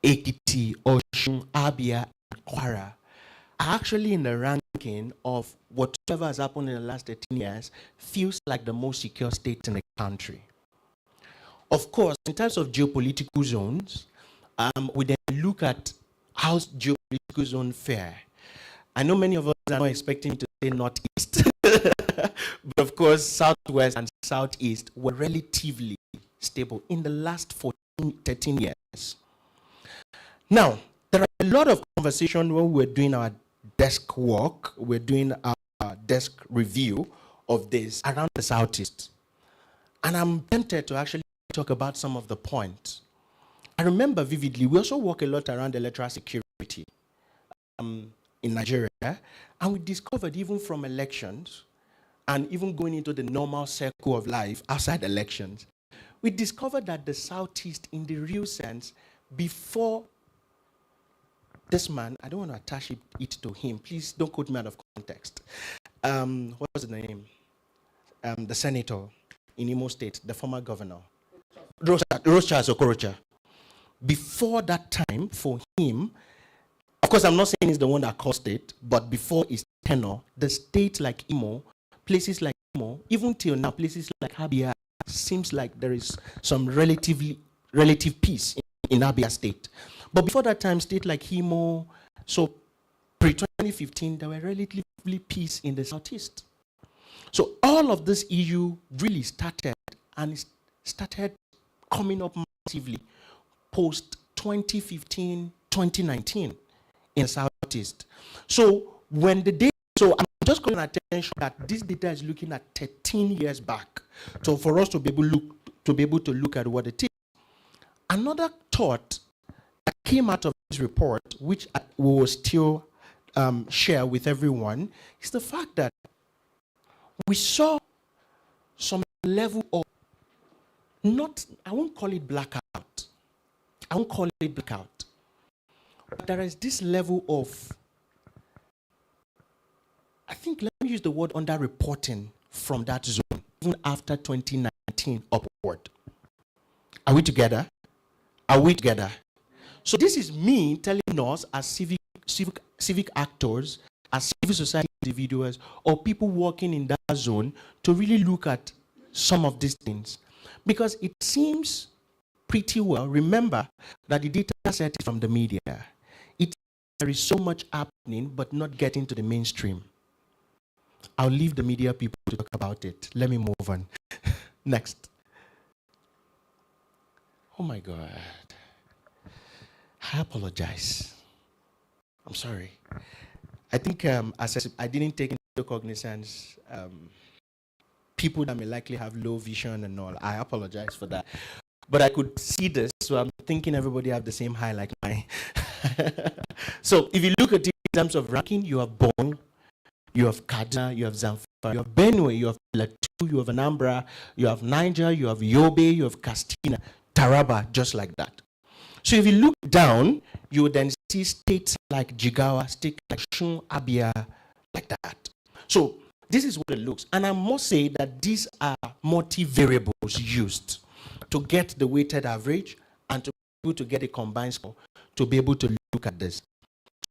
Ekiti, Osun, Abia, and Kwara are actually in the ranking of whatever has happened in the last 13 years feels like the most secure state in the country. Of course, in terms of geopolitical zones, we then look at how geopolitical zones fare. I know many of us are not expecting to say Northeast, but of course, Southwest and Southeast were relatively stable in the last 13 years. Now, there are a lot of conversation when we're doing our desk work, we're doing our desk review of this around the Southeast. And I'm tempted to actually talk about some of the points. I remember vividly, we also work a lot around electoral security in Nigeria, and we discovered even from elections, and even going into the normal circle of life outside elections, we discovered that the Southeast, in the real sense, before this man, I don't want to attach it to him, please don't quote me out of context. What was the name? The senator in Imo State, the former governor. Rocha Okorocha. Before that time, for him, of course, I'm not saying he's the one that caused it, but before his tenure, the states like Imo, places like Imo, even till now, places like Abia, seems like there is some relative peace in Abia State. But before that time, state like Imo, so pre-2015, there were relatively peace in the Southeast. So all of this issue really started, and it started coming up massively post 2015, 2019 in the Southeast. So when the data, so I'm just calling attention that this data is looking at 13 years back. So for us to be able to look at what it is. Another thought that came out of this report, which we will still share with everyone, is the fact that we saw some level of I won't call it blackout. But there is this level of, I think, let me use the word underreporting from that zone, even after 2019 upward. Are we together? So this is me telling us as civic actors, as civil society individuals, or people working in that zone to really look at some of these things. Because it seems pretty well, remember that the data set is from the media. There is so much happening, but not getting to the mainstream. I'll leave the media people to talk about it. Let me move on. Next. Oh my God. I apologize. I'm sorry. I think I didn't take into cognizance people that may likely have low vision and all. I apologize for that. But I could see this, so I'm thinking everybody have the same high like mine. So if you look at it in terms of ranking, you have Borno, you have Kaduna, you have Zamfara, you have Benue, you have Plateau, you have Anambra, you have Niger, you have Yobe, you have Katsina, Taraba, just like that. So if you look down, you would then see states like Jigawa, states like Shun, Abia, like that. So this is what it looks. And I must say that these are multi-variables used to get the weighted average and to be able to get a combined score to be able to look at this.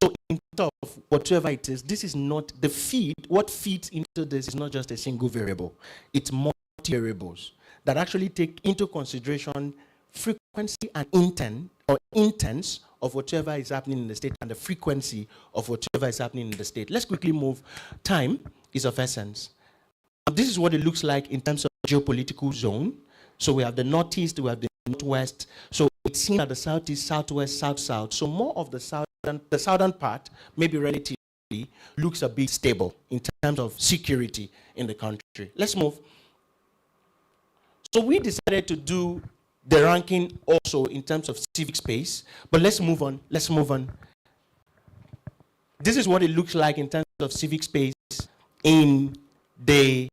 So in terms of whatever it is, this is not the feed. What feeds into this is not just a single variable. It's multi-variables that actually take into consideration frequency and intents of whatever is happening in the state and the frequency of whatever is happening in the state. Let's quickly move. Time is of essence. This is what it looks like in terms of geopolitical zone. So we have the northeast, we have the northwest. So it seems that the southeast, southwest, south-south. So more of the southern part, maybe relatively, looks a bit stable in terms of security in the country. Let's move. So we decided to do the ranking also in terms of civic space, but let's move on. Let's move on. This is what it looks like in terms of civic space in the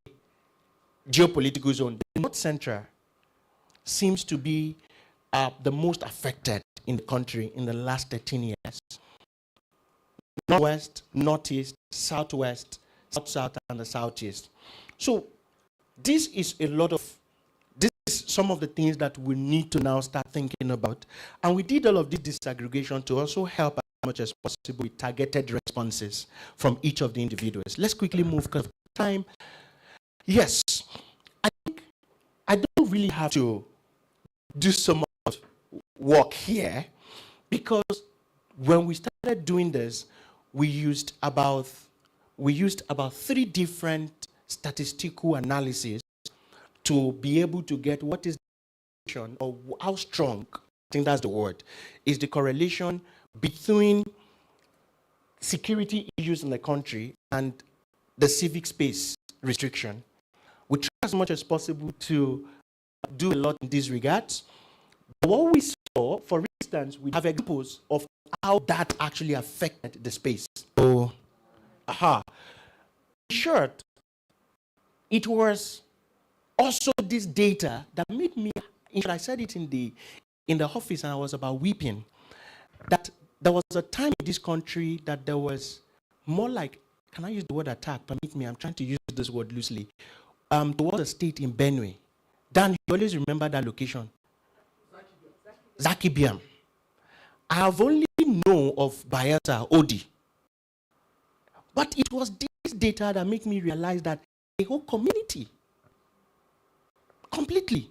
geopolitical zone. The North Central seems to be the most affected in the country in the last 13 years. Northwest, Northeast, Southwest, South-South, and the Southeast. So this is a lot of, this is some of the things that we need to now start thinking about. And we did all of this disaggregation to also help as much as possible with targeted responses from each of the individuals. Let's quickly move because of time. Yes, I think I don't really have to do so much work here because when we started doing this, we used about 3 different statistical analyses to be able to get what is the correlation, or how strong, I think that's the word, is the correlation between security issues in the country and the civic space restriction. We try as much as possible to do a lot in these regards. But what we saw, for instance, we have examples of how that actually affected the space. So, in short, it was also this data that made me, I said it in the office and I was about weeping, that there was a time in this country that there was more like, can I use the word attack? Permit me, I'm trying to use this word loosely. There was a state in Benue. Dan, you always remember that location. Zakibiam. I have only known of Bayelsa, Odi. But it was this data that made me realize that a whole community, completely.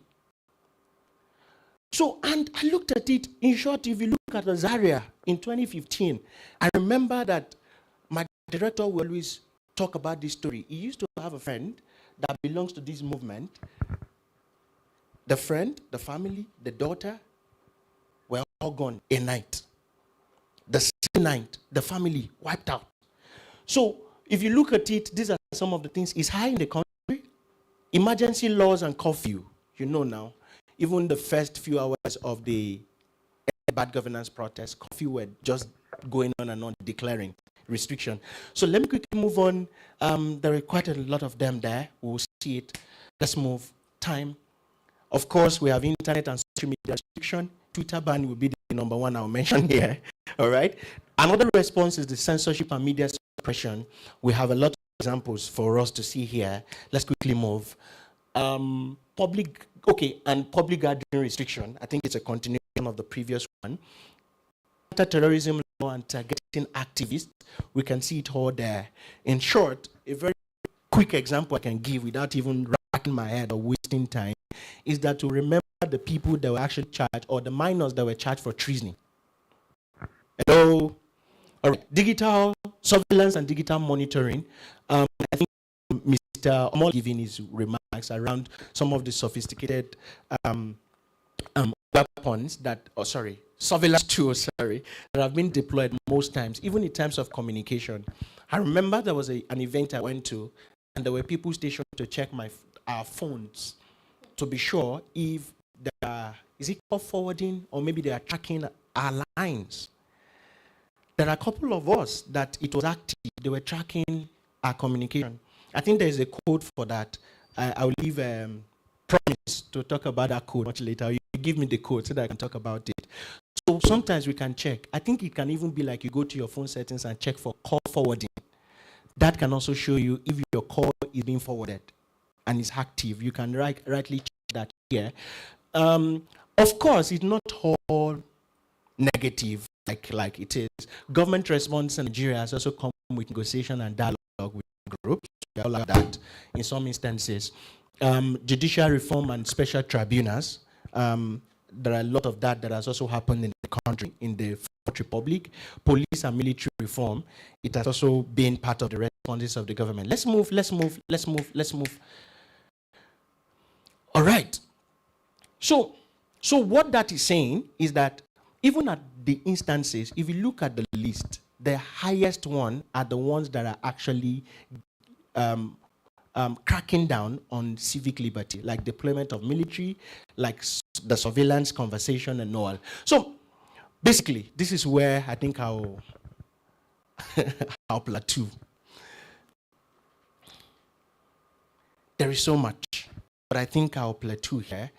So, and I looked at it, in short, if you look at the Zaria in 2015, I remember that my director will always talk about this story. He used to have a friend that belongs to this movement. The friend, the family, the daughter were all gone a night. The same night, the family wiped out. So if you look at it, these are some of the things. It's high in the country. Emergency laws and curfew, you know now. Even the first few hours of the bad governance protest, curfew were just going on and on, declaring restriction. So let me quickly move on. There are quite a lot of them there. We'll see it. Let's move. Time. Of course, we have internet and social media restriction. Twitter ban will be the number one I'll mention here. All right. Another response is the censorship and media suppression. We have a lot of examples for us to see here. Let's quickly move. Public gathering restriction. I think it's a continuation of the previous one. Counter-terrorism law and targeting activists. We can see it all there. In short, a very quick example I can give without even racking my head or wasting time is that to remember the people that were actually charged, or the minors that were charged for treason. Hello? All right. Digital surveillance and digital monitoring. I think Mr. Omol giving his remarks around some of the sophisticated weapons that, surveillance tools, that have been deployed most times, even in terms of communication. I remember there was an event I went to, and there were people stationed to check our phones to be sure if is it call forwarding, or maybe they are tracking our lines. There are a couple of us that it was active. They were tracking our communication. I think there is a code for that. I'll leave Promise to talk about that code much later. You give me the code so that I can talk about it. So sometimes we can check. I think it can even be like you go to your phone settings and check for call forwarding. that can also show you if your call is being forwarded and is active. You can rightly check that here. Of course, it's not all negative like it is. Government response in Nigeria has also come with negotiation and dialogue with groups. We all like that in some instances. Judicial reform and special tribunals. There are a lot of that has also happened in the country, in the Fourth Republic. Police and military reform, it has also been part of the responses of the government. Let's move. All right. So what that is saying is that even at the instances, if you look at the list, the highest one are the ones that are actually cracking down on civic liberty, like deployment of military, like the surveillance conversation and all. So basically, this is where I think I'll plateau. There is so much, but I think I'll plateau here.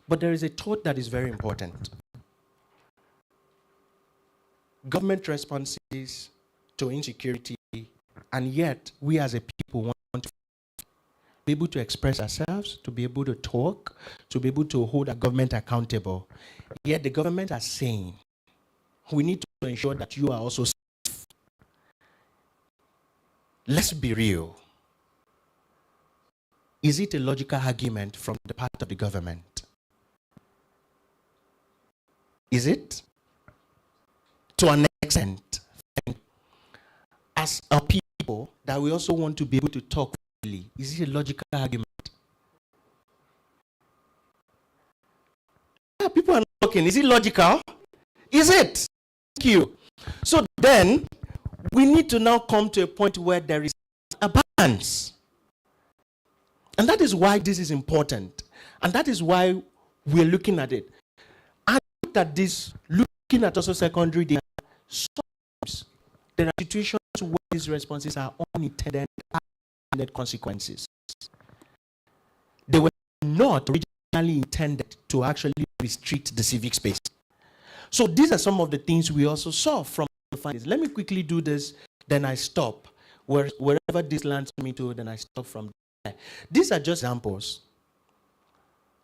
But there is a thought that is very important. Government responses to insecurity, and yet we as a people want to be able to express ourselves, to be able to talk, to be able to hold our government accountable. Yet the government are saying, we need to ensure that you are also safe. Let's be real. Is it a logical argument from the part of the government? Is it? To an extent, as a people, that we also want to be able to talk freely. Is it a logical argument? Yeah, people are not talking. Is it logical? Is it? Thank you. So then, we need to now come to a point where there is a balance. And that is why this is important. And that is why we're looking at it. And look at this, looking at also secondary data. Sometimes there are situations where these responses are unintended consequences. They were not originally intended to actually restrict the civic space. So these are some of the things we also saw from the findings. Let me quickly do this, then I stop. Wherever this lands me to, then I stop from there. These are just examples.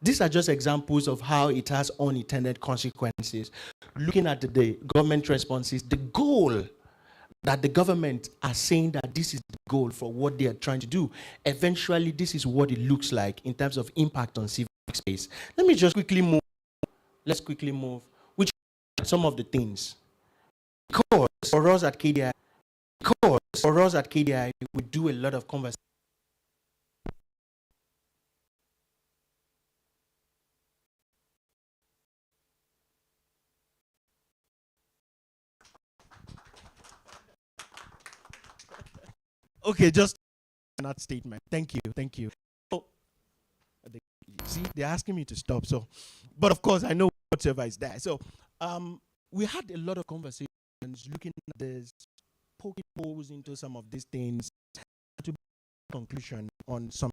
These are just examples of how it has unintended consequences. Looking at the government responses, the goal that the government are saying that this is the goal for what they are trying to do. Eventually, this is what it looks like in terms of impact on civic space. Let me just quickly move. Let's quickly move. Which are some of the things. Because for us at KDI, we do a lot of conversation. Okay, just that statement. Thank you. So, see, they're asking me to stop. So, but of course, I know whatever is there. So, we had a lot of conversations looking at this, poking holes into some of these things, to be a conclusion on some,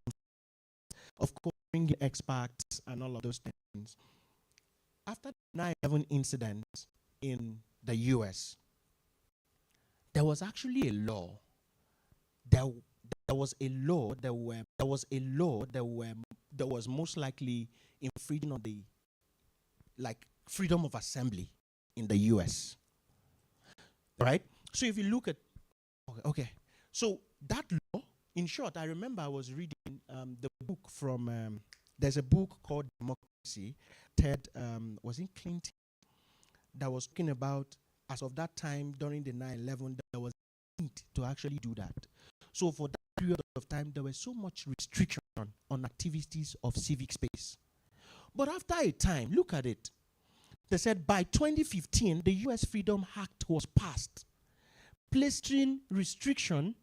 of course, bringing experts and all of those things. After the 9/11 incident in the US, there was actually a law. There was a law that was most likely infringing on the freedom of assembly in the US. Right? So if you look at so that law, in short, I remember I was reading the book from there's a book called Democracy, was it Clinton, that was talking about, as of that time during the 9/11, there was a need to actually do that. So for that period of time, there was so much restriction on activities of civic space. But after a time, look at it. They said by 2015, the US Freedom Act was passed, placing restriction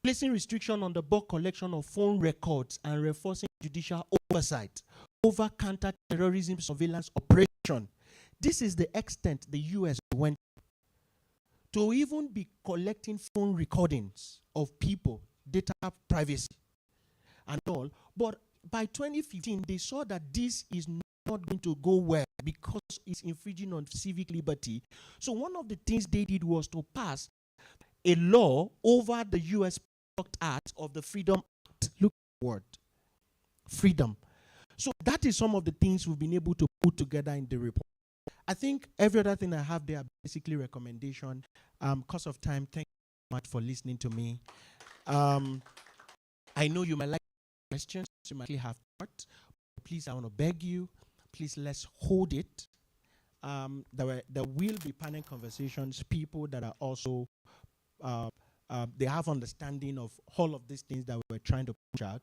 on the bulk collection of phone records and reinforcing judicial oversight over counter-terrorism surveillance operation. This is the extent the US went to even be collecting phone recordings of people, data privacy and all. But by 2015, they saw that this is not going to go well because it's infringing on civic liberty. So one of the things they did was to pass a law over the U.S. Product Act of the Freedom Act. Look at the word. Freedom. So that is some of the things we've been able to put together in the report. I think every other thing I have there are basically recommendation. Course of time, thank you so much for listening to me. I know you might like questions, you might have thoughts. Please, I want to beg you, please let's hold it. There will be panel conversations, people that are also, they have understanding of all of these things that we're trying to push out.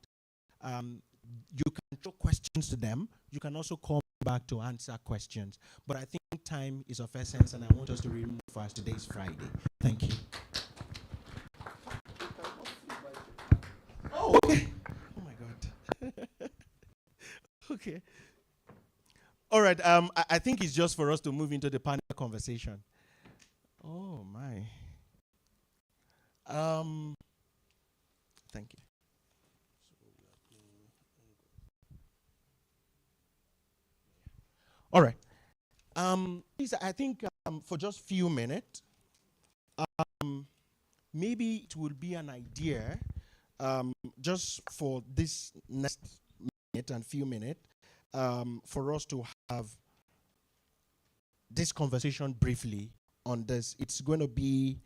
You can throw questions to them. You can also call back to answer questions. But I think time is of essence, and I want us to really move fast. Today is Friday. Thank you. Oh, okay. Oh, my God. Okay. All right. I think it's just for us to move into the panel conversation. Oh, my. Thank you. All right. Please, I think for just a few minutes, maybe it will be an idea just for this next minute and few minutes for us to have this conversation briefly on this. It's going to be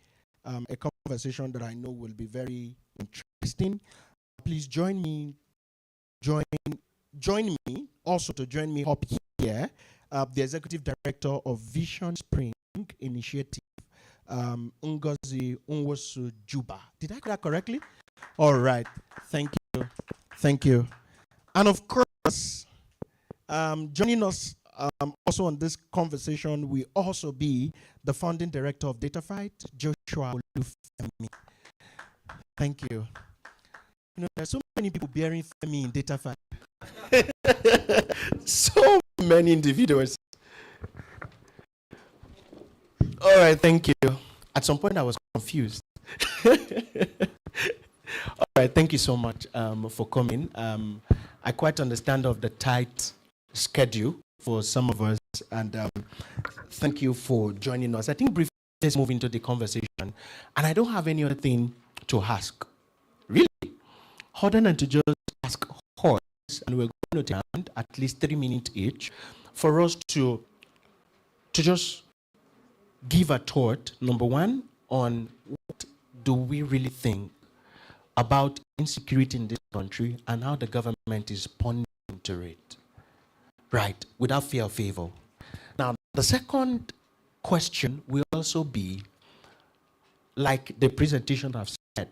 a conversation that I know will be very interesting. Please join me also to join me up here, the Executive Director of Vision Spring Initiative, Ngozi Nwosu Juba. Did I get that correctly? All right. Thank you. Thank you. And of course, joining us also on this conversation will also be the founding director of DataFight, Joshua Olufemi. Thank you. You know, there's so many people bearing Femi in DataFight. So many individuals. All right, thank you. At some point, I was confused. All right, thank you so much for coming. I quite understand of the tight schedule for some of us, and thank you for joining us. I think briefly, let's move into the conversation, and I don't have any other thing to ask, really, other than to just ask us, and we're going to take at least 3 minutes each for us to just give a thought, number one, on what do we really think about insecurity in this country and how the government is responding to it, right, without fear or favor. Now, the second question will also be, like the presentation I've said,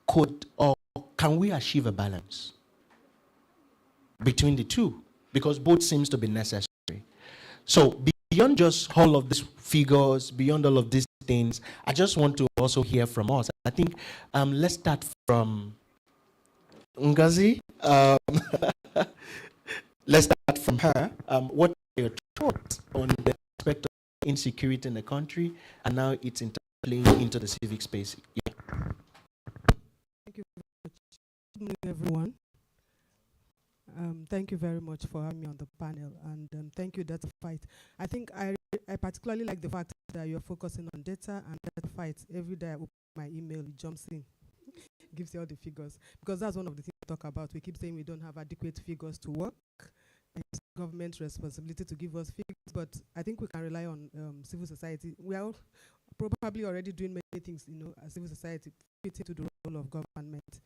could or can we achieve a balance between the two? Because both seems to be necessary. So beyond just all of these figures, beyond all of these things, I just want to also hear from us. I think let's start from Ngozi. Let's start from her. What are your thoughts on the aspect of insecurity in the country and now it's interplaying into the civic space? Yeah. Thank you very much. Good morning, everyone. Thank you very much for having me on the panel, and thank you, DataFight. I think I particularly like the fact that you're focusing on data and DataFight. Every day I open my email, it jumps in, gives you all the figures, because that's one of the things we talk about. We keep saying we don't have adequate figures to work. It's government responsibility to give us figures, but I think we can rely on civil society. We are probably already doing many things, as civil society fit into the role of government.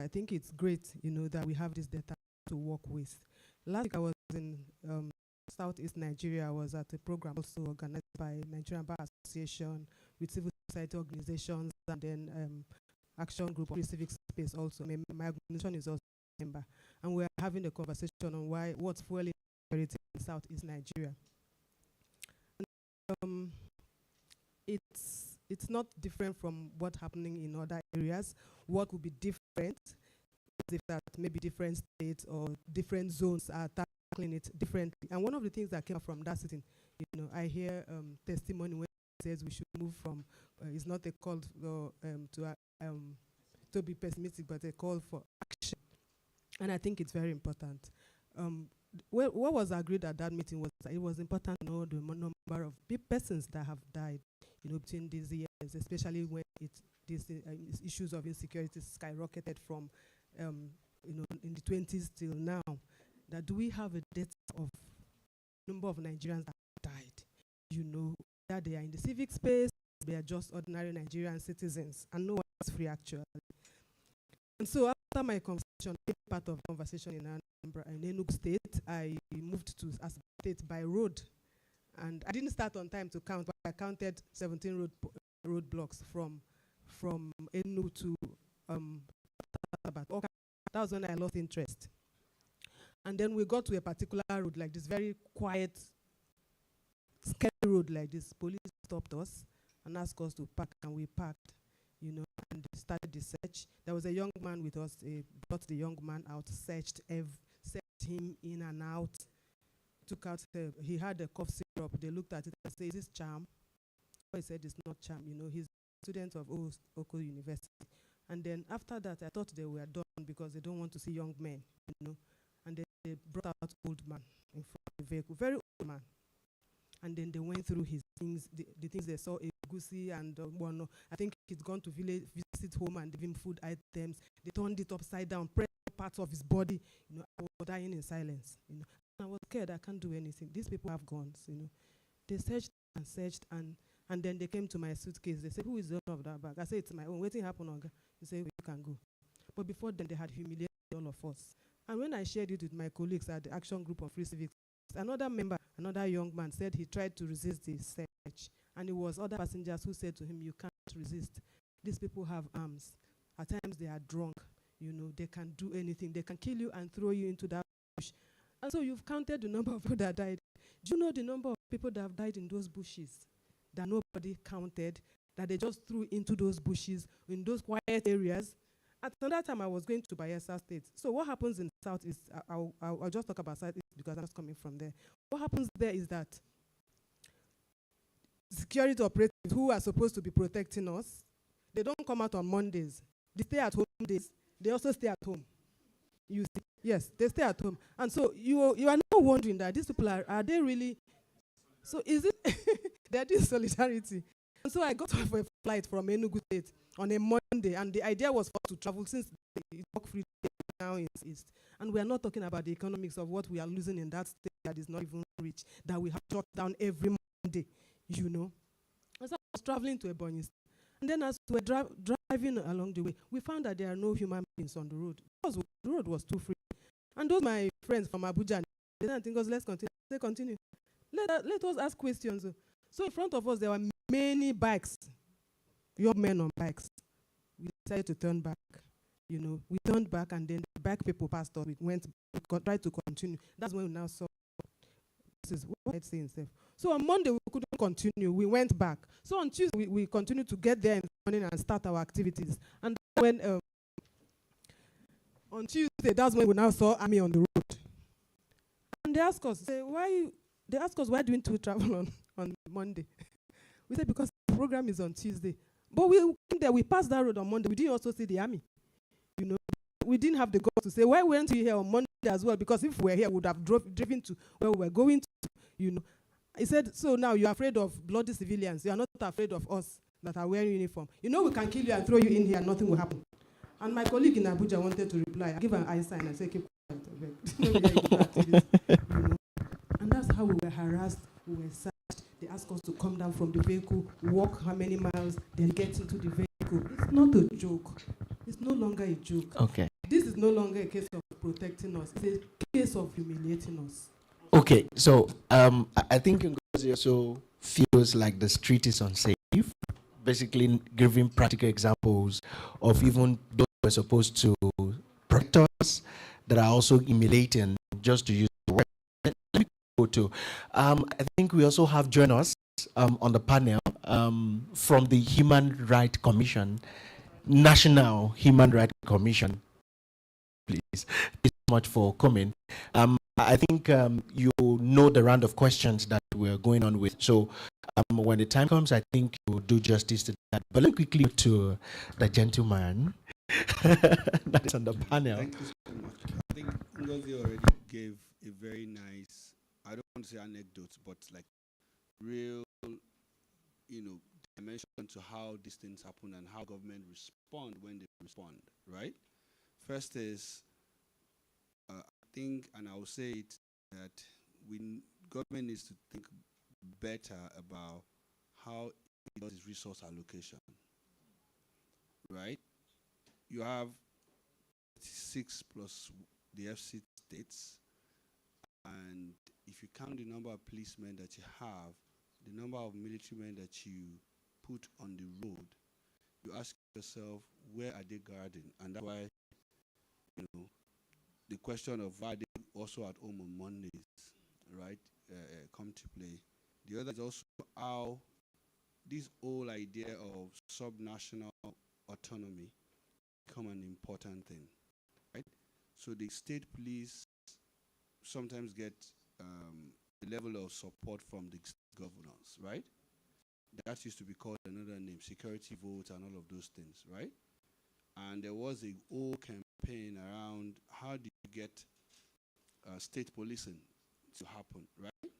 I think it's great, that we have this data to work with. Last week I was in Southeast Nigeria. I was at a program also organized by Nigerian Bar Association with civil society organizations and then Action Group of Civic Space also. My organization is also a member. And we're having a conversation on what's fueling insecurity in Southeast Nigeria. And, it's not different from what's happening in other areas. What would be different is if that maybe different states or different zones are tackling it differently. And one of the things that came from that sitting, I hear testimony when it says we should move from, it's not a call to be pessimistic, but a call for action. And I think it's very important. what was agreed at that meeting was that it was important to know the number of persons that have died, between these years, especially when these issues of insecurity skyrocketed from, in the 20s till now. That do we have a data of number of Nigerians that have died? That they are in the civic space, they are just ordinary Nigerian citizens, and no one is free actually. And so after my conversation, part of the conversation in Enugu State, I moved to Asaba State by road. And I didn't start on time to count, but I counted 17 road blocks from Enugu to Asaba. Okay, that was when I lost interest. And then we got to a particular road, like this very quiet, scary road like this. Police stopped us and asked us to park, and we parked, and started the search. There was a young man with us. Brought the young man out, searched him in and out, took out, he had a cough syrup. They looked at it and said, "Is this charm?" He said, "It's not charm." He's a student of Oko University. And then after that, I thought they were done because they don't want to see young men, And then they brought out old man in front of the vehicle, very old man. And then they went through his things, the things they saw, Egusi and I think he's gone to visit home and give him food items. They turned it upside down, pressed parts of his body. I was dying in silence. And I was scared. I can't do anything. These people have guns. They searched and searched, and then they came to my suitcase. They said, "Who is the owner of that bag?" I said, "It's my own. Waiting happen, Oga." They said, "You can go." But before then, they had humiliated all of us. And when I shared it with my colleagues at the Action Group of Free Civics, another member, another young man, said he tried to resist the search. And it was other passengers who said to him, "You can't resist. These people have arms. At times they are drunk. They can do anything. They can kill you and throw you into that bush." And so you've counted the number of people that died. Do you know the number of people that have died in those bushes that nobody counted, that they just threw into those bushes, in those quiet areas? At another time, I was going to Bayelsa State. So what happens in the South is, I'll just talk about South East because I'm just coming from there. What happens there is that security operatives who are supposed to be protecting us, they don't come out on Mondays. They stay at home days. They also stay at home. You see? Yes, they stay at home. And so you are now wondering that these people are they really, so is it, they're doing solidarity. And so I got off a flight from Enugu State on a Monday, and the idea was for us to travel since the work free now is East. And we are not talking about the economics of what we are losing in that state that is not even rich, that we have to shut down every Monday, And so I was traveling to Ebonyi. And then as we were driving along the way, we found that there are no human beings on the road. Because the road was too free. And those my friends from Abuja, they didn't think, let's continue. They continue. Let us ask questions. So in front of us, there were many bikes, young men on bikes. We decided to turn back. We turned back, and then the bike people passed us. We tried to continue. That's when we now saw this is what I'd say instead. So on Monday, we couldn't continue. We went back. So on Tuesday, we continued to get there in the morning and start our activities. And when on Tuesday, that's when we now saw army on the road. And they asked us, why didn't we travel on Monday? We said, because the program is on Tuesday. But we passed that road on Monday. We didn't also see the army. We didn't have the guts to say, why weren't you here on Monday as well? Because if we were here, we would have driven to where we were going to, He said, so now you're afraid of bloody civilians. You are not afraid of us that are wearing uniform. We can kill you and throw you in here and nothing will happen. And my colleague in Abuja wanted to reply. I give an eye sign and say, keep quiet. And that's how we were harassed. We were searched. They asked us to come down from the vehicle, walk how many miles, then get into the vehicle. It's not a joke. It's no longer a joke. Okay. This is no longer a case of protecting us. It's a case of humiliating us. Okay, so I think Ngozi also feels like the street is unsafe, basically giving practical examples of even those who are supposed to protect us that are also humiliating, just to use the word. Let me go to, I think we also have joined us on the panel from the Human Rights Commission, National Human Rights Commission. Please, thank you so much for coming. I think you know the round of questions that we're going on with. So when the time comes, I think you'll do justice to that. But let me quickly to the gentleman that is on the panel. Thank you so much. I think Ngozi already gave a very nice, I don't want to say anecdotes, but like real, dimension to how these things happen and how government respond when they respond, right? First is, I think, and I will say it, that government needs to think better about how it does its resource allocation, right? You have 6 plus the FC states, and if you count the number of policemen that you have, the number of military men that you put on the road, you ask yourself, where are they guarding? And that's why, the question of why they also at home on Mondays, right, come to play. The other is also how this whole idea of subnational autonomy become an important thing, right? So the state police sometimes get a level of support from the governors, right? That used to be called another name, security votes and all of those things, right? And there was a whole campaign around how do you get state policing to happen, right?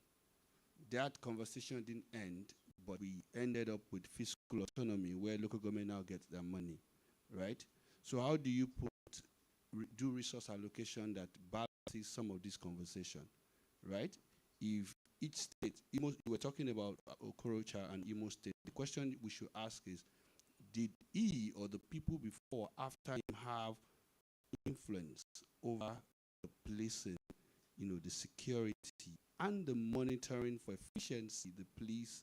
That conversation didn't end, but we ended up with fiscal autonomy where local government now gets their money, right? So how do you do resource allocation that balances some of this conversation, right? If each state, we're talking about Okorocha and Imo State, the question we should ask is, did he or the people before, after him, have influence over the policing, the security and the monitoring for efficiency, the police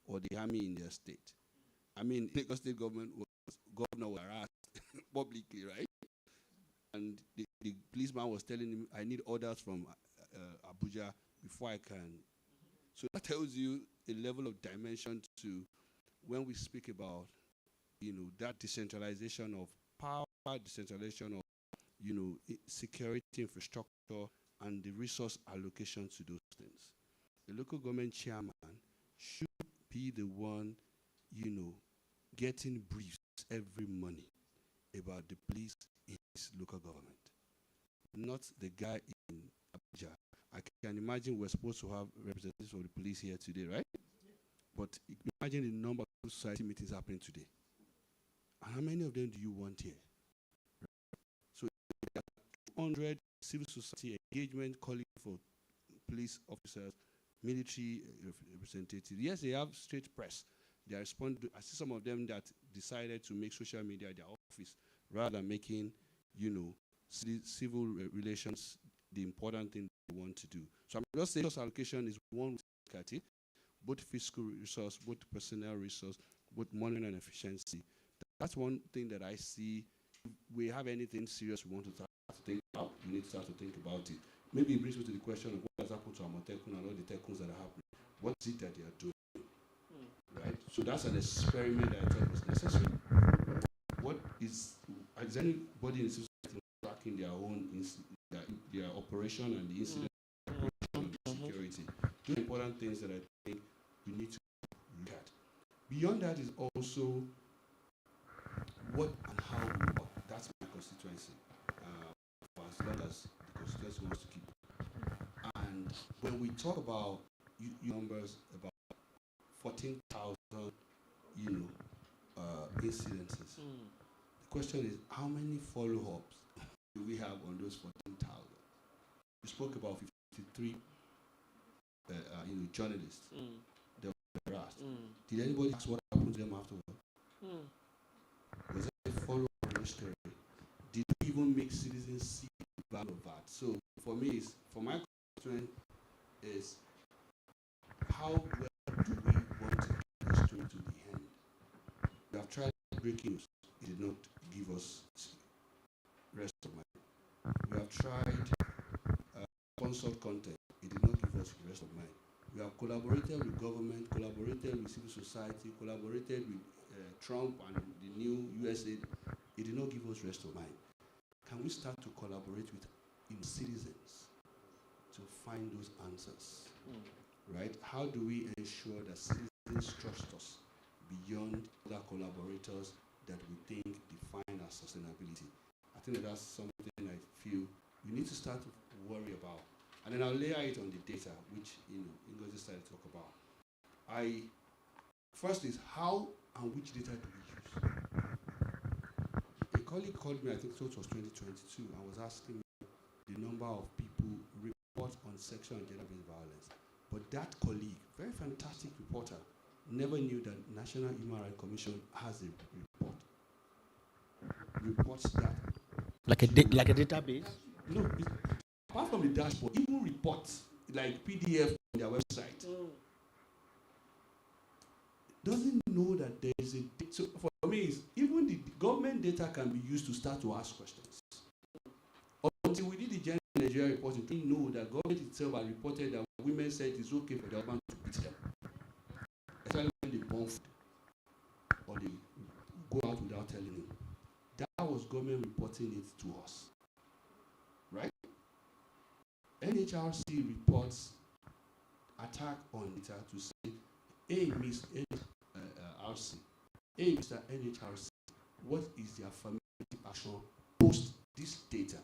or the army in their state? I mean, Lagos State governor was harassed publicly, right? And the policeman was telling him, I need orders from Abuja before I can. So that tells you a level of dimension to when we speak about, that decentralization of power, decentralization of, security infrastructure and the resource allocation to those things. The local government chairman should be the one, getting briefs every morning about the police in his local government, not the guy in Abuja. I can imagine we're supposed to have representatives of the police here today, right? But imagine the number of society meetings happening today. And how many of them do you want here? So there are 200 civil society engagement calling for police officers, military representatives. Yes, they have straight press. They respond. I see some of them that decided to make social media their office rather than making, civil relations the important thing they want to do. So I'm just saying resource allocation is one way to look at it, both fiscal resource, both personnel resource, both monitoring and efficiency. That's one thing that I see. If we have anything serious we want to start to think about, we need to start to think about it. Maybe it brings me to the question of what has happened to Amotekun and all the tekun that are happening. What is it that they are doing? Right? So that's an experiment that I thought was necessary. What is anybody in society tracking their own their operation and the incident operation and security? Two important things that I think we need to look at. Beyond that is also what and how we work. That's my constituency. For as long as the constituency wants to keep. And when we talk about numbers, about 14,000, incidences. The question is, how many follow-ups do we have on those 14,000? We spoke about 53, journalists that were harassed. Did anybody ask what happened to them afterward? Was there a follow-up on the story? Did we even make citizens see the value of that? So for me, for my constituent, is how well do we want to get the story to the end? We have tried breaking news. It did not give us rest of mind. We have tried sponsored content. It did not give us rest of mind. We have collaborated with government, collaborated with civil society, collaborated with Trump and the new USA. It did not give us rest of mind. Can we start to collaborate with citizens to find those answers? Right? How do we ensure that citizens trust us beyond other collaborators that we think define our sustainability? I think that's something I feel we need to start worry about. And then I'll layer it on the data, which Ngozi started to talk about. First is how and which data do we use? A colleague called me, I think so it was 2022, and was asking me the number of people report on sexual and gender-based violence. But that colleague, very fantastic reporter, never knew that National Human Rights Commission has a report. Reports that. Like a database? No, apart from the dashboard, even reports like PDF on their website. Doesn't know that there is a. So for me, even the government data can be used to start to ask questions. Until we did the Gender in Nigeria report, we didn't know that government itself had reported that women said it's okay for the husband to beat them, especially when they born food or they go out without telling him. That was government reporting it to us, right? NHRC reports attack on data to say, hey, Mr. NHRC, hey, Mr. NHRC, what is the affirmative action post this data?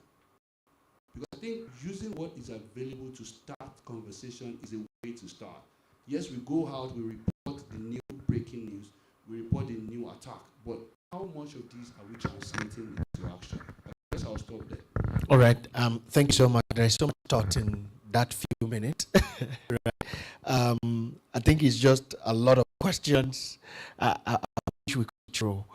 Because I think using what is available to start conversation is a way to start. Yes, we go out, we report the new breaking news, we report the new attack, but how much of these are we translating into action? I guess I'll stop there. All right. Thank you so much. There is so much thought in that few minutes. Right. I think it's just a lot of questions which we could throw.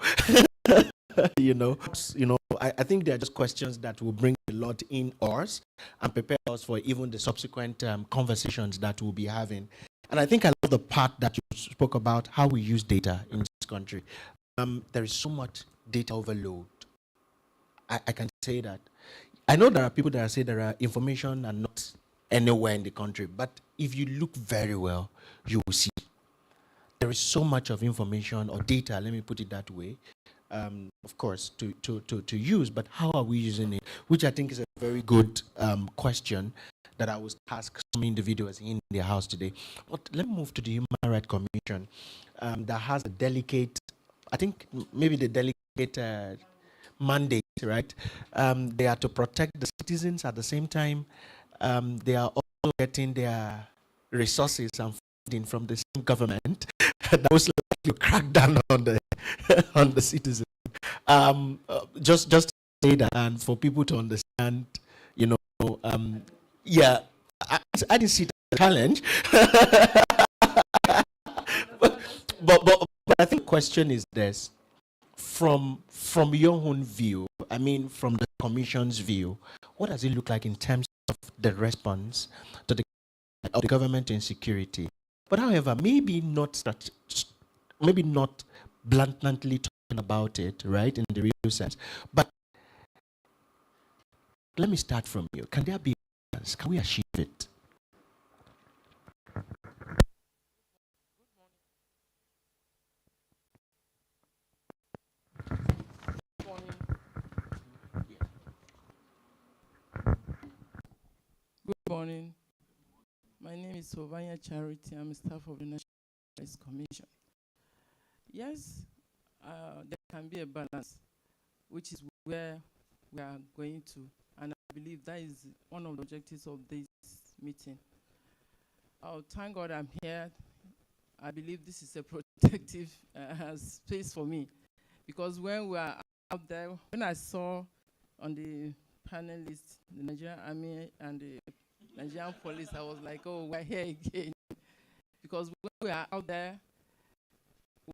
I think they're just questions that will bring a lot in us and prepare us for even the subsequent conversations that we'll be having. And I think I love the part that you spoke about, how we use data in this country. There is so much data overload. I can say that. I know there are people that say there are information and not anywhere in the country, but if you look very well, you will see there is so much of information or data, let me put it that way, of course, to use, but how are we using it? Which I think is a very good question that I will ask some individuals in their house today. But let me move to the Human Rights Commission that has a delicate, I think maybe the delicate mandate, right? They are to protect the citizens at the same time. They are also getting their resources and funding from the same government that was like you crack down on the on the citizens. Just to say that, and for people to understand, yeah, I didn't see the challenge, but I think the question is this: from your own view, I mean, from the Commission's view, what does it look like in terms of the response to the government insecurity? But however, maybe not blatantly talking about it, right, in the real sense. But let me start from you. Can there be balance? Can we achieve it? Good morning. My name is Sovanya Charity. I'm a staff of the National Rights Commission. Yes, there can be a balance, which is where we are going to, and I believe that is one of the objectives of this meeting. Oh, thank God I'm here. I believe this is a protective space for me, because when we are out there, when I saw on the panelists, the Nigerian Army and the Nigerian police, I was like, oh, we're here again. Because when we are out there,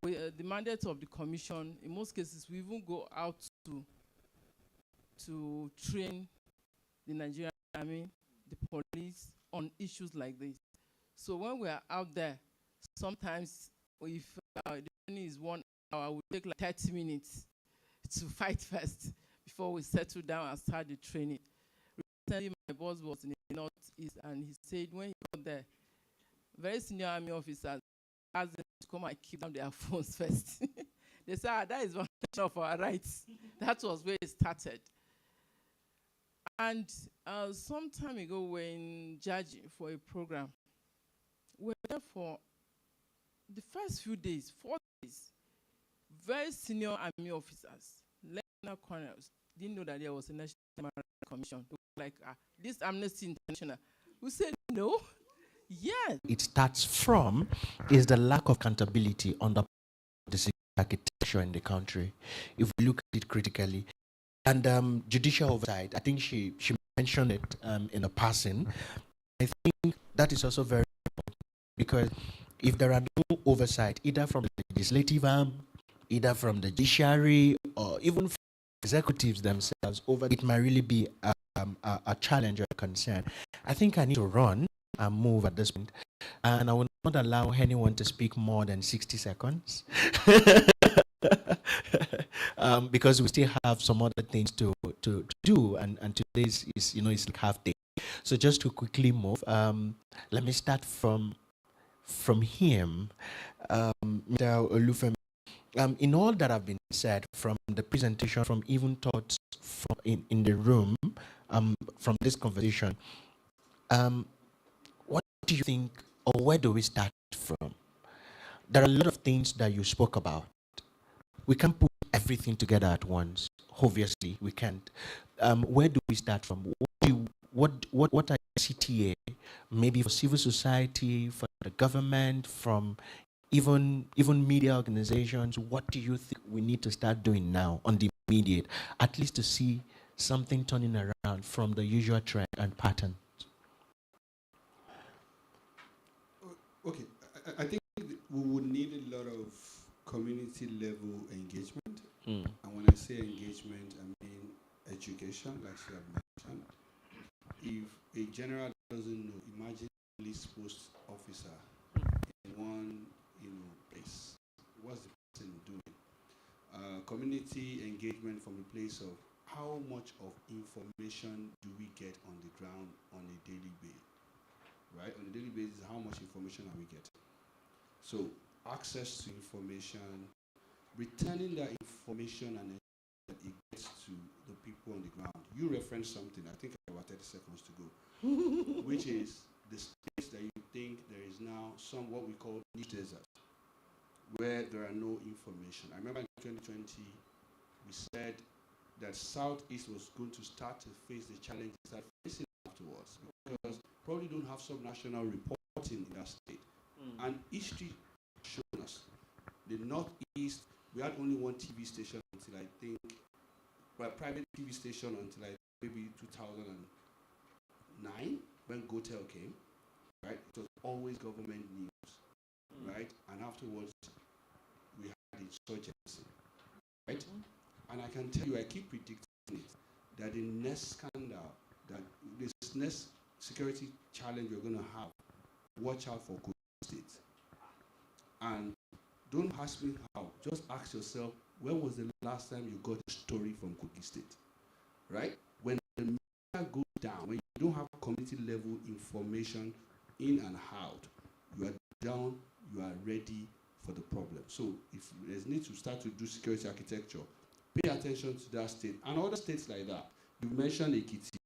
the mandate of the commission, in most cases, we even go out to train the Nigerian Army, the police, on issues like this. So when we are out there, sometimes if the training is 1 hour, we take like 30 minutes to fight first before we settle down and start the training. Recently, my boss was in the Northeast, and he said when he got there, very senior army officers asked them to come and keep down their phones first. They said, that is one of our rights. That was where it started. And some time ago, when judging for a program, we were there for the first few days, 4 days. Very senior army officers, lieutenant colonels, didn't know that there was a National Human Rights Commission. They like this Amnesty International. We say no. Yes. It starts from is the lack of accountability on the security architecture in the country, if we look at it critically. And judicial oversight, I think she mentioned it in a passing. I think that is also very important, because if there are no oversight, either from the legislative arm, either from the judiciary, or even from executives themselves, over it might really be a challenge or a concern. I think I need to run and move at this point, and I will not allow anyone to speak more than 60 seconds. Because we still have some other things to do, and today's is like half day. So just to quickly move, let me start from him, Mr. Olufemi. In all that have been said, from the presentation, from even thoughts from in the room, from this conversation, what do you think, or where do we start from? There are a lot of things that you spoke about. We can't put everything together at once. Obviously, we can't. Where do we start from? What are CTA, maybe for civil society, for the government, from even media organizations? What do you think we need to start doing now on the immediate, at least to see something turning around from the usual trend and pattern? Okay, I think we would need a lot of community level engagement. And when I say engagement, I mean education, like you have mentioned. If a general doesn't know, imagine a police post officer in one place. What's the person doing? Community engagement from a place of how much of information do we get on the ground on a daily basis? Right? On a daily basis, how much information are we getting? So access to information, returning that information, and that it gets to the people on the ground. You referenced something, I think I have about 30 seconds to go, which is the states that you think there is now some what we call news desert, where there are no information. I remember in 2020, we said that Southeast was going to start to face the challenges that facing afterwards, because probably don't have some national reporting in that state. And history showed us the Northeast, we had only one TV station until I think, well, private TV station until maybe 2009 when GoTel came, right? It was always government news, right? And afterwards, we had insurgency, right? And I can tell you, I keep predicting it, that the next scandal, that this next security challenge we're going to have, watch out for Kogi State. And don't ask me how, just ask yourself, when was the last time you got a story from Kogi State, right? When the media goes down, when you don't have community level information in and out, you are down, you are ready for the problem. So if there's need to start to do security architecture, pay attention to that state and other states like that. You mentioned Ekiti.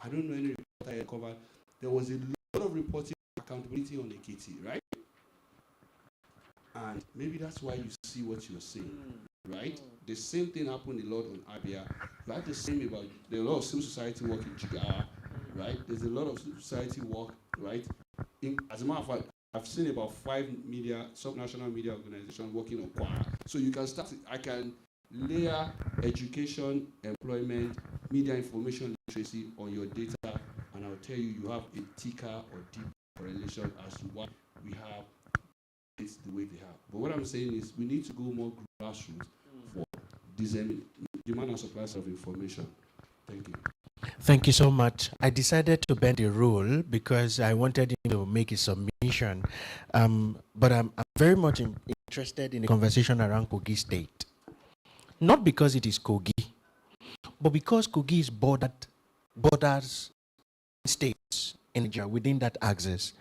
I don't know any report I covered. There was a lot of reporting accountability on Ekiti, right? And maybe that's why you see what you're seeing, right? The same thing happened a lot on Abia. You had the same about, there's a lot of civil society work in Jigawa, right? There's a lot of civil society work, right? As a matter of fact, I've seen about 5 subnational media organizations working on Kwara. So you can start, I can layer education, employment, media information literacy on your data, and I'll tell you, you have a thicker or deep correlation as to why we have it's the way they have. But what I'm saying is we need to go more grassroots for demand and supply of information. Thank you. Thank you so much. I decided to bend the rule because I wanted him to make a submission. But I'm very much interested in the conversation around Kogi State. Not because it is Kogi, but because Kogi is borders states in Nigeria within that axis.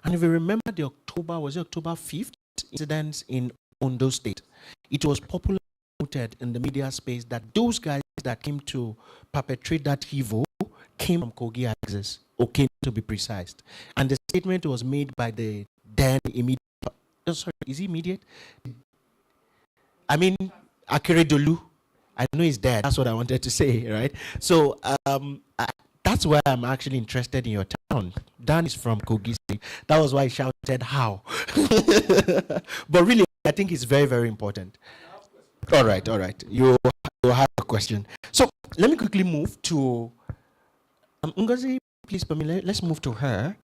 And if you remember the October 5th incidents in Ondo State, it was popularly noted in the media space that those guys that came to perpetrate that evil came from Kogi axis, or came to be precise. And the statement was made by the then immediate, sorry, is he immediate? I mean, Akere Dolu. I know he's dead. That's what I wanted to say, right? So that That's why I'm actually interested in your town. Dan is from Kogi State. That was why he shouted, how? But really, I think it's very, very important. All right. You have a question. So let me quickly move to Ngozi, please, Pamela, let's move to her.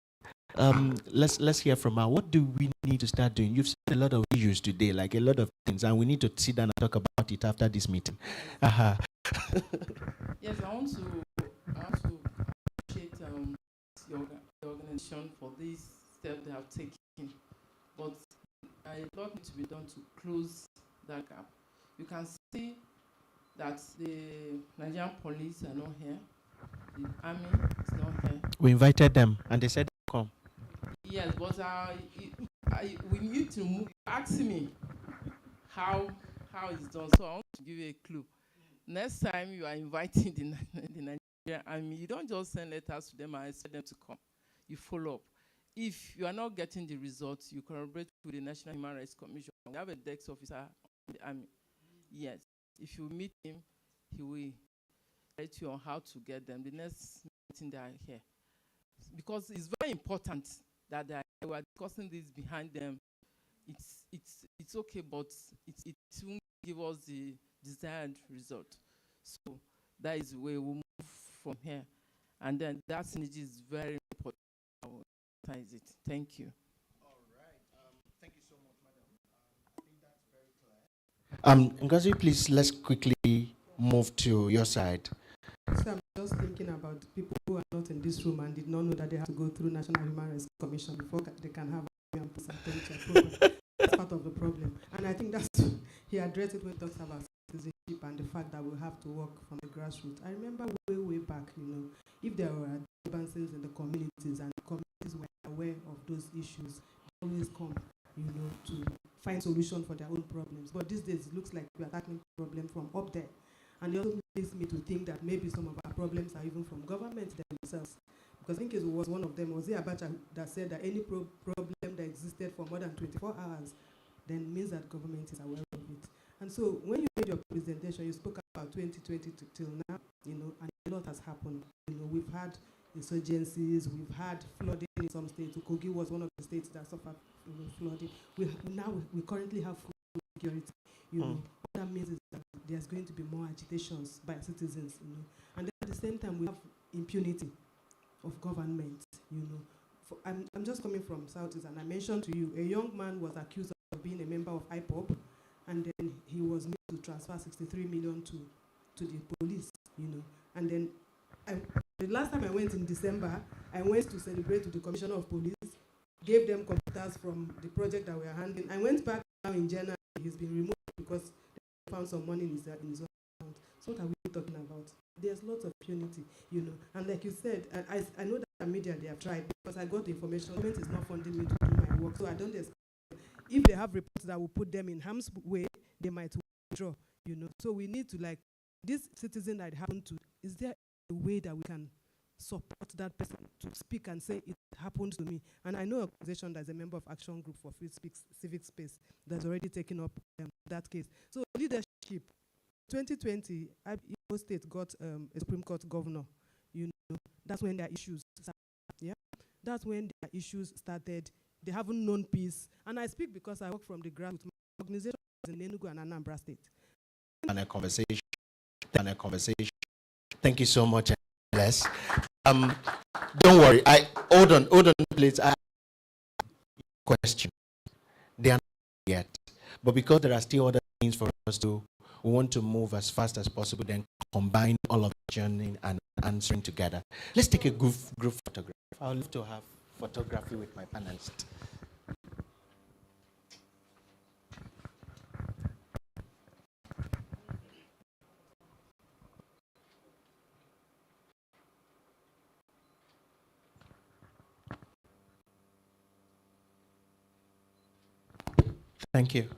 Let's hear from her. What do we need to start doing? You've said a lot of issues today, like a lot of things, and we need to sit down and talk about it after this meeting. Yes, I want to appreciate the organization for this step they have taken, but a lot needs to be done to close that gap. You can see that the Nigerian police are not here, the army is not here. We invited them, and they said come. Yes, but we need to move. Ask me how it's done. So I want to give you a clue. Next time you are inviting the Nigerian army, you don't just send letters to them and expect them to come. You follow up. If you are not getting the results, you collaborate with the National Human Rights Commission. We have a desk officer in the army. Yes. If you meet him, he will let you on how to get them. The next meeting they are here. Because it's very important that we are discussing this behind them. It's okay, but it won't give us the desired result. So that is the way we'll move from here. And then that synergy is very important. I will emphasize it. Thank you. All right. Thank you so much, madam. I think that's very clear. Ngozi, please, let's quickly move to your side. So I'm just thinking about people who are not in this room and did not know that they have to go through National Human Rights Commission before they can have a program. That's part of the problem. And I think that's he addressed it when he talks about citizenship and the fact that we have to work from the grassroots. I remember way back, if there were disturbances in the communities and the communities were aware of those issues, they always come, to find solution for their own problems. But these days it looks like we are tackling the problem from up there. And it also makes me to think that maybe some of our problems are even from government themselves. Because I think it was one of them, was it Abacha, that said that any problem that existed for more than 24 hours then means that government is aware of it. And so when you made your presentation, you spoke about 2020 till now, and a lot has happened. We've had insurgencies, we've had flooding in some states. Kogi was one of the states that suffered flooding. We currently have food security. What that means is that there's going to be more agitations by citizens, And then at the same time, we have impunity of government, I'm just coming from Southeast, and I mentioned to you, a young man was accused of being a member of IPOB, and then he was made to transfer 63 million to the police, And then the last time I went in December, I went to celebrate with the Commissioner of Police, gave them computers from the project that we are handling. I went back now in January, he's been removed because they found some money in his own account. So what are we talking about? There's lots of impunity, And like you said, and I know that the media, they have tried, because I got the information, government is not funding me to do my work, so I don't expect, if they have reports that will put them in harm's way, they might withdraw, So we need to, this citizen that it happened to, is there a way that we can support that person to speak and say, it happened to me? And I know an organization that's a member of Action Group for Free Civic Space that's already taken up that case. So leadership, 2020, Imo State got a Supreme Court governor. That's when their issues started. Yeah, that's when their issues started. They haven't known peace. And I speak because I work from the grassroots. My organization is in Enugu and Anambra State. And a conversation. Thank you so much, Les. Don't worry. Hold on, please. Question. They are not yet, but because there are still other things for us to. We want to move as fast as possible, then combine all of the journey and answering together. Let's take a group photograph. I would love to have photography with my panelists. Thank you.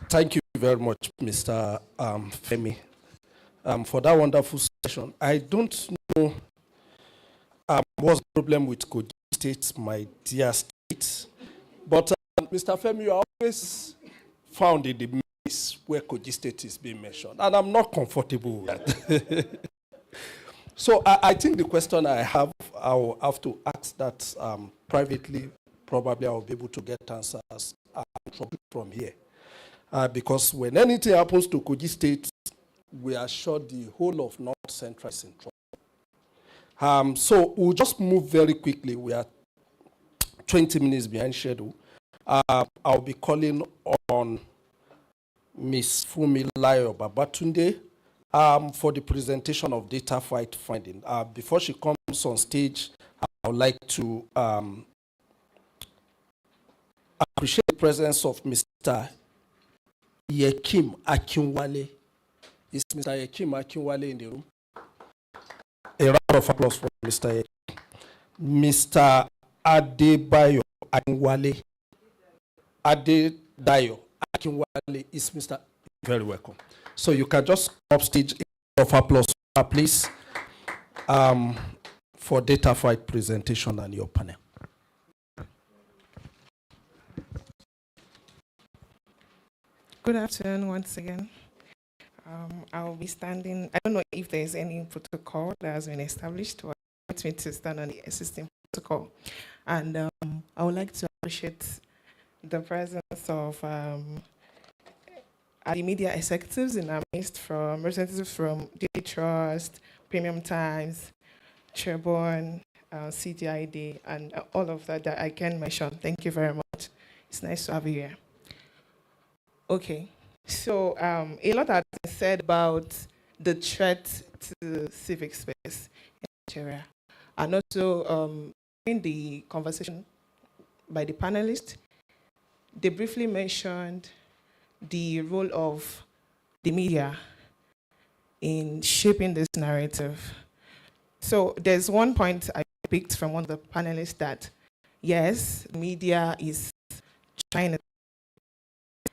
Thank you very much, Mr. Femi, for that wonderful session. I don't know what's the problem with Kogi State, my dear state, but Mr. Femi, you are always found in the place where Kogi State is being mentioned, and I'm not comfortable with that. So I think the question I have, I'll have to ask that privately. Probably I'll be able to get answers from here. Because when anything happens to Kogi State, we are sure the whole of North Central is in trouble. So we'll just move very quickly. We are 20 minutes behind schedule. I'll be calling on Ms. Fumilayo Babatunde for the presentation of data fight finding. Before she comes on stage, I would like to appreciate the presence of Mr. Yekim Akinwale. Is Mr. Yekim Akinwale in the room? A round of applause for Mr. Yekim. Mr. Adebayo Akinwale. Adedayo Akinwale is Mr. Very welcome. So you can just come up stage, a round of applause, please, for data fight presentation and your panel. Good afternoon once again. I will be standing, I don't know if there's any protocol that has been established, or I want me to stand on the existing protocol. And I would like to appreciate the presence of the media executives in our midst, from representatives from Daily Trust, Premium Times, Sherborne, CGID, and all of that I can mention. Thank you very much. It's nice to have you here. Okay, so a lot has been said about the threat to civic space in Nigeria. And also, in the conversation by the panelists, they briefly mentioned the role of the media in shaping this narrative. So there's one point I picked from one of the panelists that, yes, media is trying to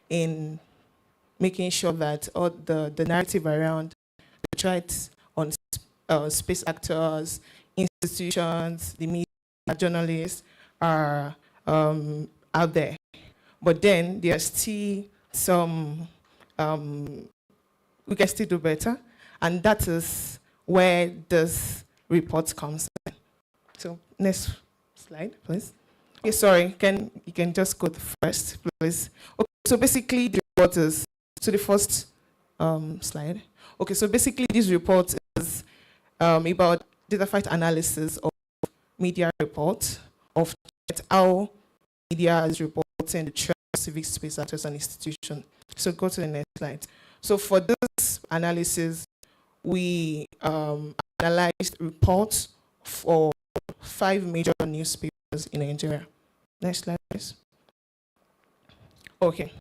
in making sure that all the narrative around the threats on space actors, institutions, the media, journalists are out there. But then there are still some, we can still do better, and that is where this report comes in. So next slide, please. Okay, sorry, you can just go first, please. Okay, so basically the report is, so the first slide. Okay, so basically this report is about data fight analysis of media reports, of how media is reporting the threat of civic space actors and institutions. So go to the next slide. So for this analysis, we analyzed reports for 5 major newspapers in Nigeria. Next slide, please. Okay,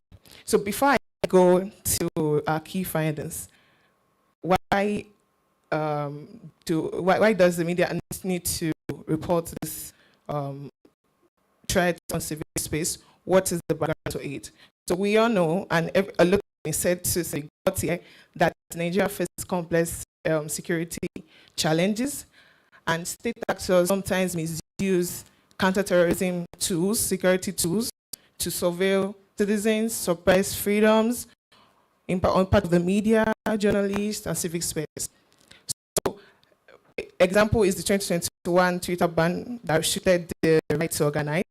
so before I go to our key findings, why does the media need to report this threat on civic space? What is the background to it? So we all know, and a lot has said to say here, that Nigeria faces complex security challenges, and state actors sometimes misuse counterterrorism tools, security tools, to surveil citizens, suppress freedoms on part of the media, journalists, and civic space. So, example is the 2021 Twitter ban that restricted the right to organize.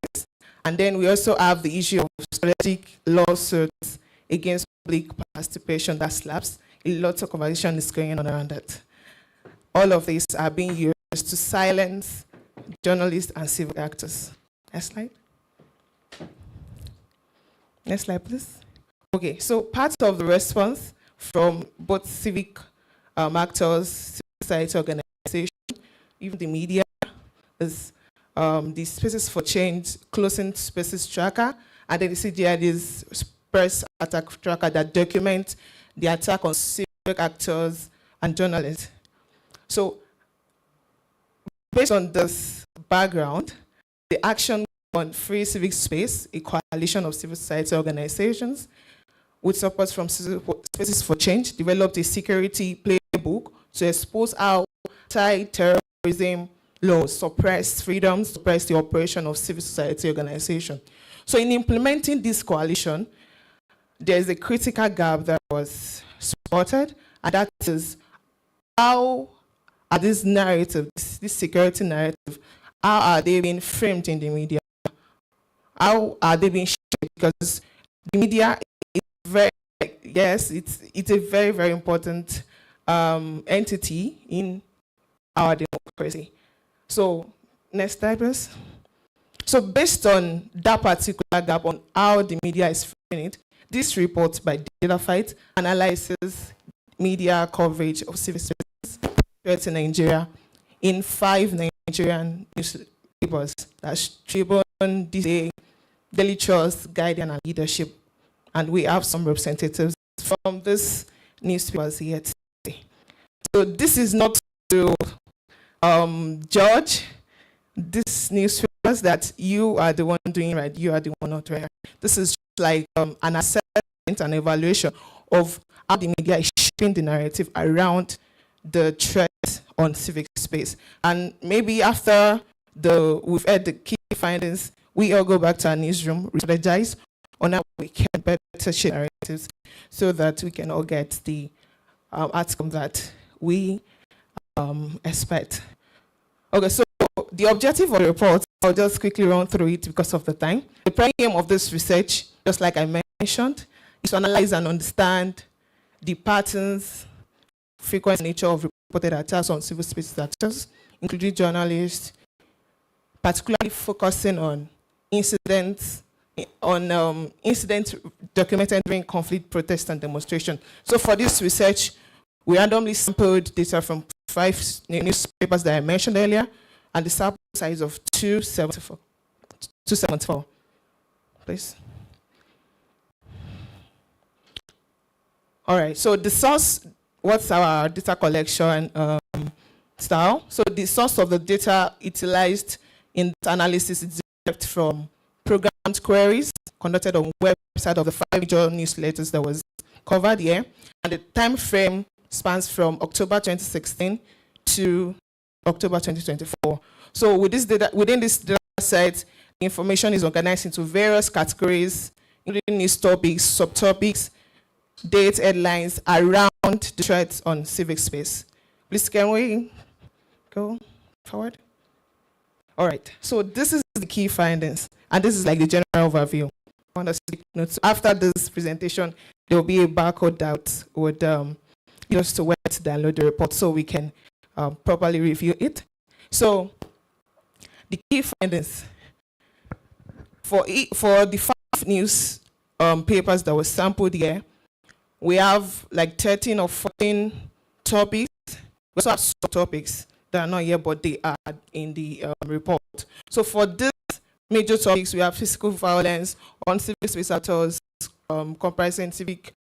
And then we also have the issue of strategic lawsuits against public participation that slaps. A lot of conversation is going on around that. All of these are being used to silence journalists and civic actors. Next slide. Next slide, please. Okay, so part of the response from both civic actors, civil society organizations, even the media, is the Spaces for Change Closing Spaces Tracker, and then the CGID's Press Attack Tracker that document the attack on civic actors and journalists. So, based on this background, the Action on Free Civic Space, a coalition of civil society organizations, with support from Spaces for Change, developed a security playbook to expose how anti-terrorism laws suppress freedoms, suppress the operation of civil society organizations. So in implementing this coalition, there's a critical gap that was spotted, and that is how are these narratives, this security narrative, how are they being framed in the media? How are they being shaped? Because the media is very, yes, it's a very, very important entity in our democracy. So, next slide, please. So, based on that particular gap on how the media is framing it, this report by DataFight analyzes media coverage of civil space in Nigeria in 5 Nigerian newspapers. That's Tribune, DCA, Daily Trust, Guardian, and Leadership. And we have some representatives from these newspapers here today. So this is not to judge these newspapers that you are the one doing right, you are the one not doing right. This is just like an assessment and evaluation of how the media is shaping the narrative around the threat on civic space. And maybe after we've heard the key findings, we all go back to our newsroom, strategize on how we can better shape narratives so that we can all get the outcome that we expect. Okay, so the objective of the report, I'll just quickly run through it because of the time. The primary aim of this research, just like I mentioned, is to analyze and understand the patterns, frequency, nature of reported attacks on civil space actors, including journalists, particularly focusing on incidents documented during conflict, protest, and demonstration. So for this research, we randomly sampled data from 5 newspapers that I mentioned earlier, and the sample size of 274. Please. All right, so the source, what's our data collection style? So the source of the data utilized in the analysis is derived from programmed queries conducted on the website of the 5 major newsletters that was covered here. And the time frame spans from October 2016 to October 2024. So with this data, within this data set, the information is organized into various categories, including news topics, subtopics, date headlines around the threats on civic space. Please, can we go forward? All right, so this is the key findings, and this is like the general overview. After this presentation, there will be a barcode that would use to where to download the report so we can properly review it. So the key findings for the 5 news papers that were sampled here, we have like 13 or 14 topics. We also have subtopics that are not here, but they are in the report. So for these major topics, we have physical violence on civil space actors, comprising civic,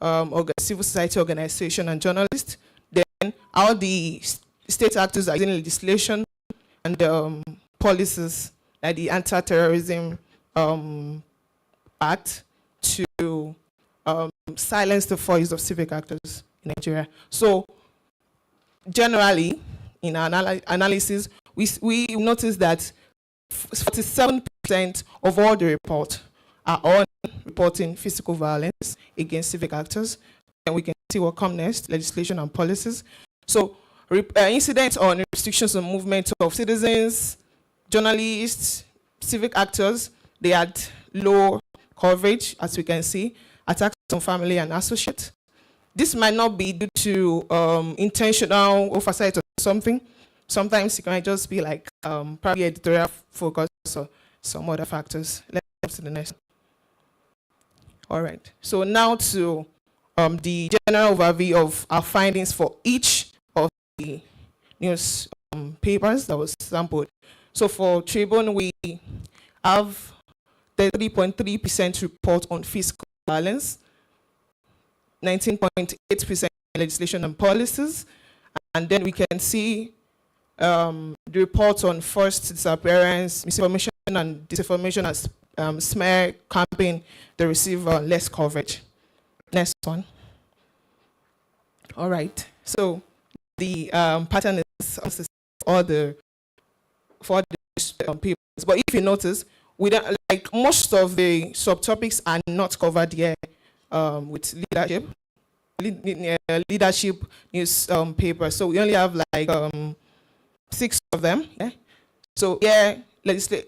civil society organization and journalists. Then how the state actors are using legislation and policies like the Anti-Terrorism Act to silence the voice of civic actors in Nigeria. So generally, in our analysis, we noticed that 47% of all the reports are on reporting physical violence against civic actors. And we can see what comes next, legislation and policies. So incidents on restrictions on movement of citizens, journalists, civic actors, they had low coverage, as we can see, attacks on family and associates. This might not be due to intentional oversight or something. Sometimes it can just be like probably editorial focus or some other factors. Let's go to the next. All right. So now to the general overview of our findings for each of the news papers that was sampled. So for Tribune, we have 33.3% report on physical violence, 19.8% legislation and policies, and then we can see the reports on forced disappearance, misinformation and disinformation as smear campaign, they receive less coverage. Next one. All right. So the pattern is for the papers. But if you notice, we don't, like most of the subtopics are not covered here with leadership news paper. So we only have like 6 of them. Yeah? So yeah, incident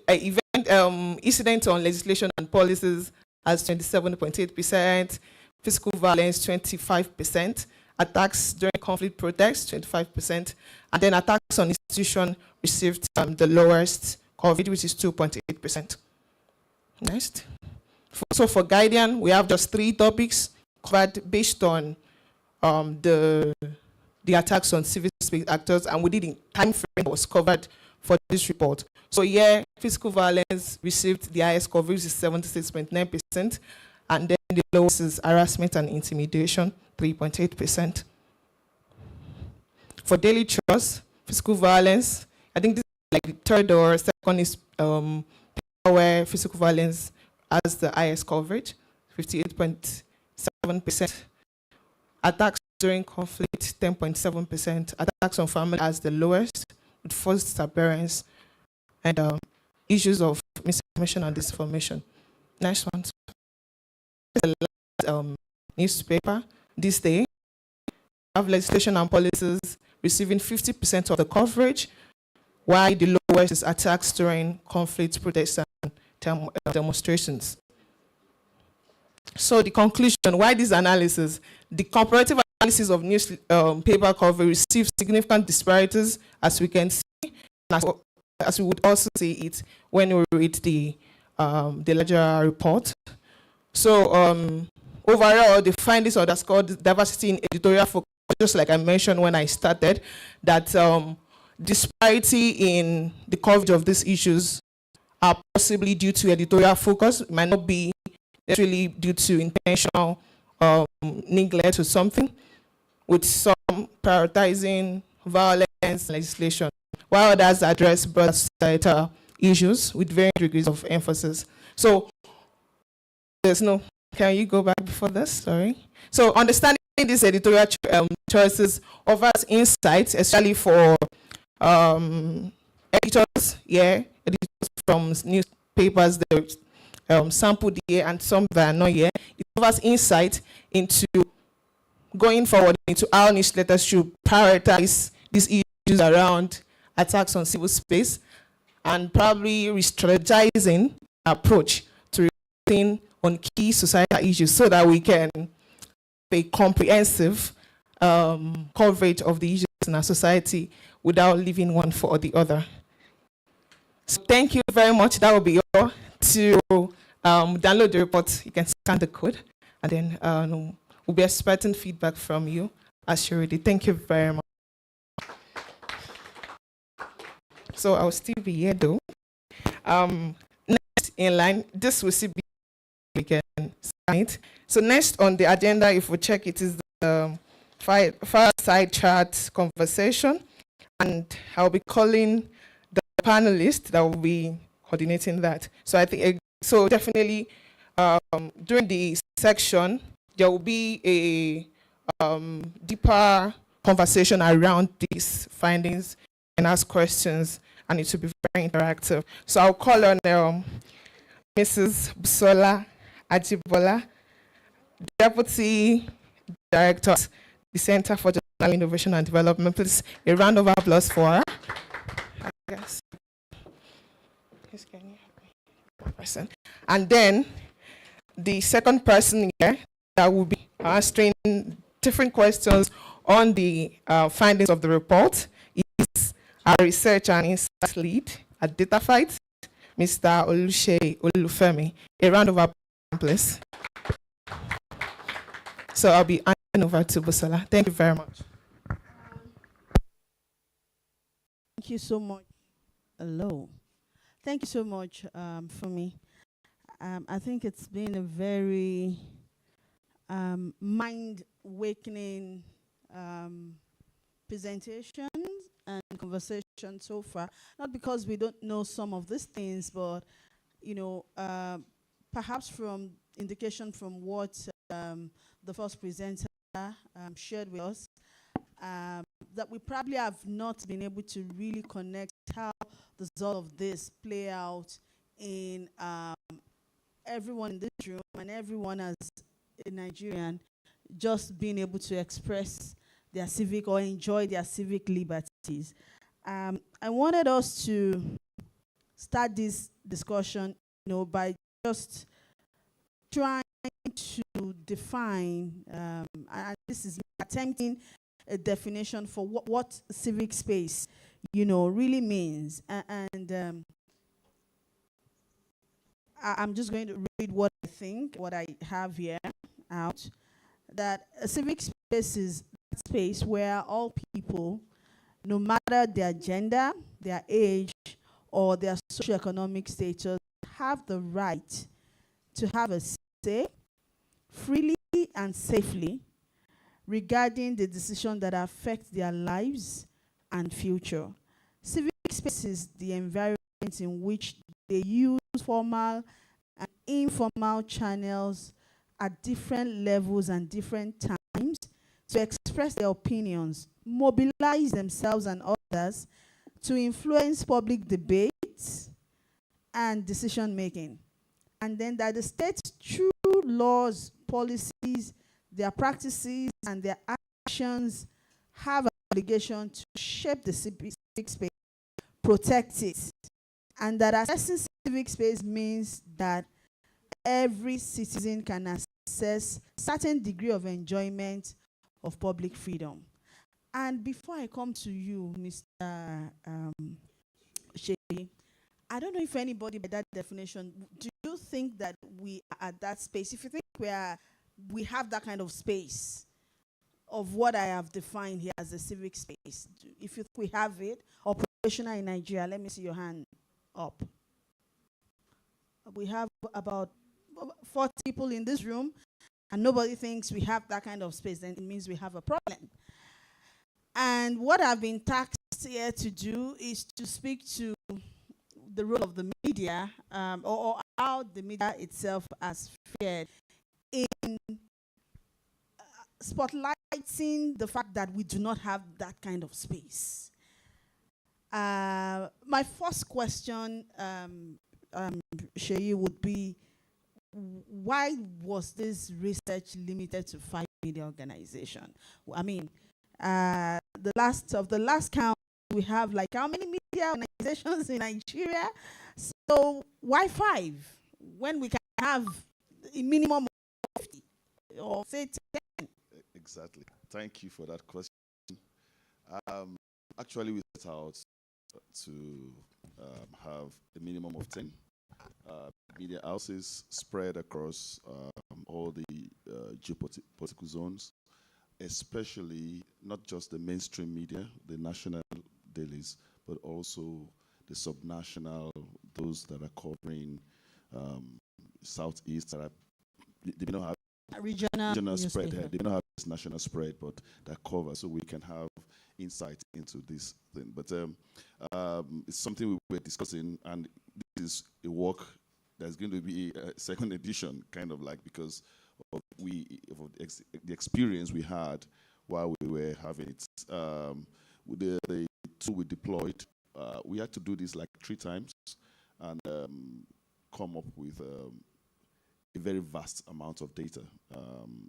on legislation and policies has 27.8%, physical violence 25%, attacks during conflict protests 25%, and then attacks on institution received the lowest coverage, which is 2.8%. Next. So for Guardian, we have just 3 topics covered based on the attacks on civil space actors, and within the time frame that was covered for this report. So yeah, physical violence received the highest coverage, is 76.9%, and then the lowest is harassment and intimidation, 3.8%. For daily trust, physical violence, I think this is like the third or second is where physical violence has the highest coverage, 58.7%. Attacks during conflict, 10.7%. Attacks on family has the lowest, with forced disappearance, and issues of misinformation and disinformation. Next one. The last newspaper this day. Have legislation and policies receiving 50% of the coverage, while the lowest is attacks during conflict, protests, and demonstrations. So the conclusion, why this analysis? The comparative analysis of newspaper coverage receives significant disparities, as we can see, as we would also see it when we read the larger report. So overall, the findings underscore diversity in editorial focus, just like I mentioned when I started, that disparity in the coverage of these issues are possibly due to editorial focus. It might not be necessarily due to intentional neglect or something, with some prioritizing violence legislation, while others address broader societal issues with varying degrees of emphasis. So there's no, can you go back before this? Sorry. So understanding these editorial choices offers insights, especially for editors, editors from newspapers that sampled here and some that are not here. It offers insight into going forward into how newsletters should prioritize these issues around attacks on civil space, and probably re-strategizing approach to reporting on key societal issues so that we can have a comprehensive coverage of the issues in our society without leaving one for the other. So thank you very much. That will be all. To download the report, you can scan the code, and then we'll be expecting feedback from you as you're ready. Thank you very much. So I'll still be here though. Next in line, this will still be, we can scan it. So next on the agenda, if we check it, is the fireside chat conversation, and I'll be calling the panelist that will be coordinating that. So I think, so definitely during the section, there will be a deeper conversation around these findings and ask questions, and it will be very interactive. So I'll call on Mrs. Busola Ajibola, Deputy Director, the Center for Journal Innovation and Development. Please, a round of applause for her. Yes. Please, can you help me? Person. And then the second person here that will be answering different questions on the findings of the report is our research and insights lead at DataFight, Mr. Olushe Olufemi. A round of applause, please. So I'll be handing over to Busola. Thank you very much. Thank you so much. Hello. Thank you so much for me. I think it's been a very mind-awakening presentation and conversation so far. Not because we don't know some of these things, but you know, perhaps from indication from what the first presenter shared with us, that we probably have not been able to really connect how the result of this play out in everyone in this room and everyone as a Nigerian just being able to express their civic or enjoy their civic liberties. I wanted us to start this discussion, by just trying to define, and this is attempting a definition for what civic space, really means. I'm just going to read what I have here out, that a civic space is that space where all people, no matter their gender, their age, or their socioeconomic status, have the right to have a say freely and safely regarding the decisions that affect their lives and future. Civic space is the environment in which they use formal and informal channels at different levels and different times to express their opinions, mobilize themselves and others to influence public debates and decision making. And then that the state's true laws, policies, their practices, and their actions have an obligation to shape the civic space, protect it. And that accessing civic space means that every citizen can access certain degree of enjoyment of public freedom. And before I come to you, Mr. Sheyi, I don't know if anybody by that definition, do you think that we are at that space? If you think we have that kind of space of what I have defined here as a civic space, if you think we have it operational in Nigeria, let me see your hand up. We have about 40 people in this room, and nobody thinks we have that kind of space, then it means we have a problem. And what I've been tasked here to do is to speak to the role of the media, or how the media itself has fared in spotlighting the fact that we do not have that kind of space. My first question, Sheyi, would be, why was this research limited to 5 media organizations? I mean, the last count, we have like how many media organizations in Nigeria? So why 5 when we can have a minimum of 50 or say 10? Exactly. Thank you for that question. Actually, we set out to have a minimum of 10 media houses spread across all the geopolitical zones, especially not just the mainstream media, the national dailies, but also the subnational, those that are covering Southeast, that are, they may not have regional spread. They may not have this national spread, but that cover, so we can have insight into this thing. But it's something we were discussing, and this is a work that's going to be a second edition, kind of like, because of the experience we had while we were having it. With the tool we deployed, we had to do this like 3 times and come up with a very vast amount of data.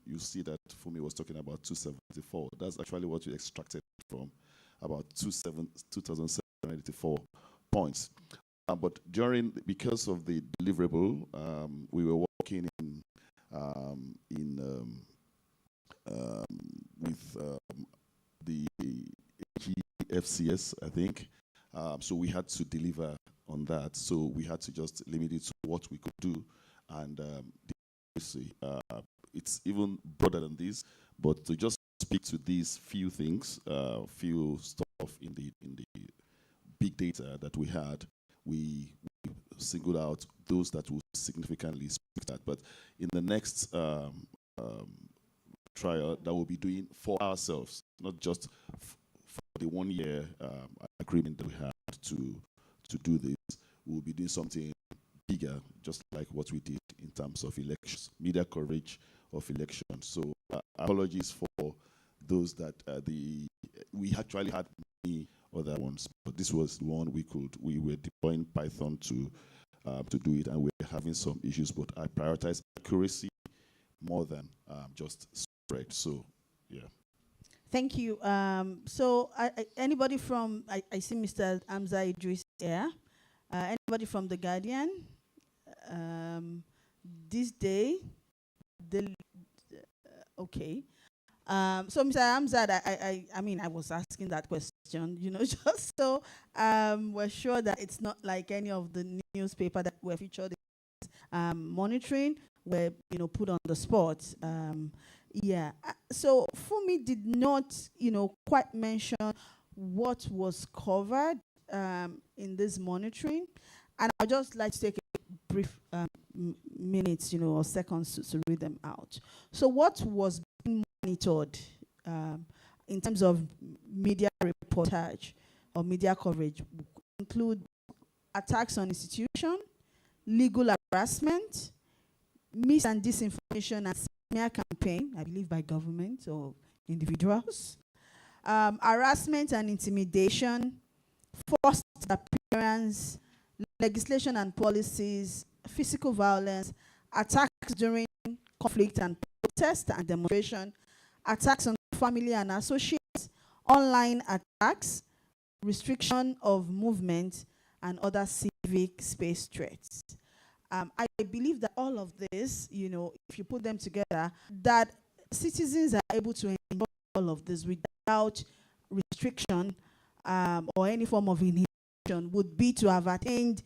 You see that Fumi was talking about 274. That's actually what we extracted from, about 2,784 points. But because of the deliverable, we were working with the GFCS, I think. So we had to deliver on that. So we had to just limit it to what we could do. And it's even broader than this. But to just speak to these few things, few stuff in the big data that we had, we singled out those that will significantly speak that. But in the next trial that we'll be doing for ourselves, not just for the 1 year agreement that we had to do this, we'll be doing something bigger, just like what we did in terms of elections, media coverage of elections. So apologies for those that we actually had many other ones, but this was the one we were deploying Python to do it, and we're having some issues, but I prioritize accuracy more than just spread. So, yeah. Thank you. So, anybody from, I see Mr. Amza Idris here. Anybody from The Guardian? This day, okay. So, Mr. Amzad, I mean, I was asking that question, just so we're sure that it's not like any of the newspaper that were featured in monitoring were, put on the spot. Yeah. So, Fumi did not, quite mention what was covered in this monitoring, and I'd just like to take a brief minutes, or seconds to read them out. So, what was being monitored in terms of media reportage or media coverage include attacks on institution, legal harassment, mis and disinformation and smear campaign, I believe by government or individuals, harassment and intimidation, forced appearance, legislation and policies, physical violence, attacks during conflict and protest and demonstration, attacks on family and associates, online attacks, restriction of movement, and other civic space threats. I believe that all of this, if you put them together, that citizens are able to enjoy all of this without restriction or any form of inhibition would be to have attained,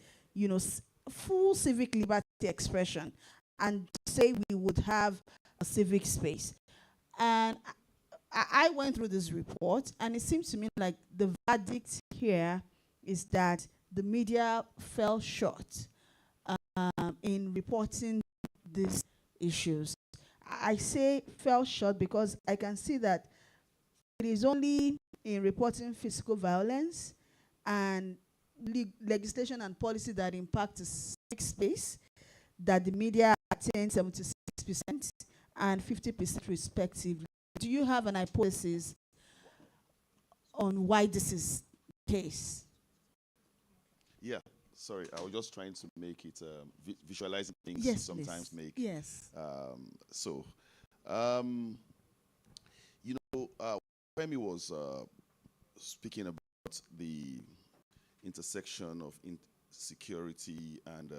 full civic liberty expression and say we would have a civic space. And I went through this report, and it seems to me like the verdict here is that the media fell short in reporting these issues. I say fell short because I can see that it is only in reporting physical violence and legislation and policy that impact the civic space that the media attained 76% and 50% respectively. Do you have an hypothesis on why this is the case? Yeah, sorry, I was just trying to make it visualizing things yes, sometimes please. make. Yes. Femi was speaking about the intersection of security and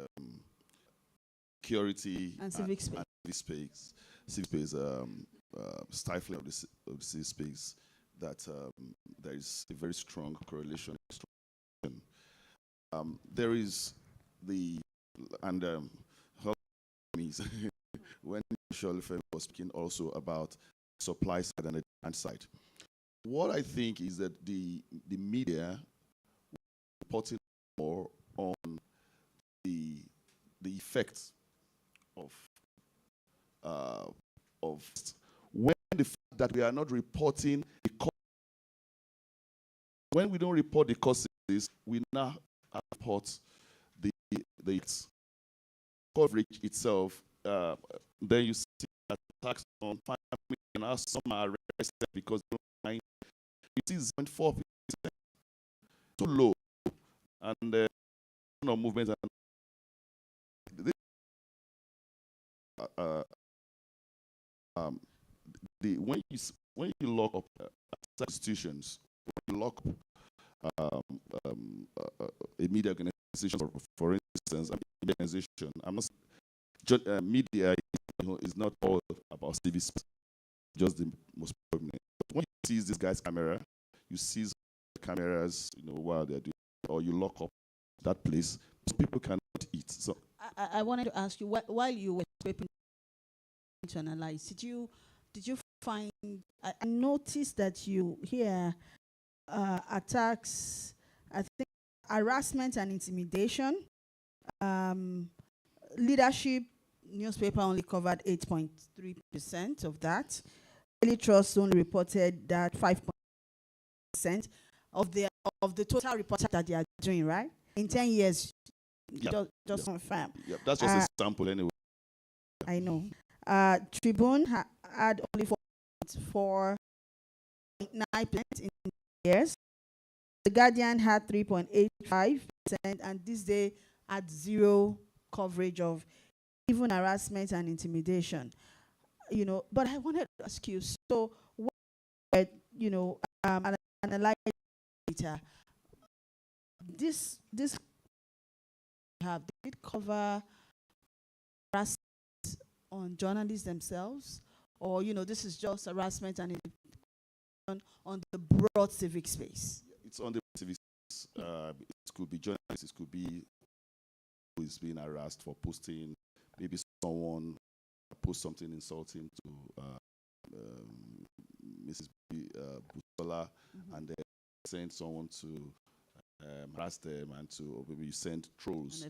security and civic space. And civic space, stifling of the civic space, that there is a very strong correlation. There is when Olufemi was speaking also about supply side and the demand side. What I think is that the media reporting more on the effects of when the fact that we are not reporting the cost. When we don't report the causes, we now report the coverage itself. Then you see attacks on family, and now some are arrested because they don't mind. It is 0.4%, too low, and movement and when you lock up institutions, when you lock up a media organization, for instance, a media organization, media is not all about civic space, just the most prominent. But when you seize this guy's camera, you seize the cameras, while they're doing, or you lock up that place, people cannot eat. So I wanted to ask you, while you were preparing to analyze, did you find? I noticed that you hear attacks, I think harassment and intimidation. Leadership newspaper only covered 8.3% of that. Daily Trust only reported that 5% of the total reportage that they are doing, right? In 10 years, just confirm. Yeah, that's just a sample anyway. I know. Tribune had only 4.9% in years. The Guardian had 3.85%, and this day had zero coverage of even harassment and intimidation. But I wanted to ask you, so what, analyze data, this have, did it cover harassment on journalists themselves, or this is just harassment and on the broad civic space? It's on the civic space. It could be journalists, it could be who is being harassed for posting, maybe someone post something insulting to Mrs. Busola, and then send someone to harass them, and to maybe send trolls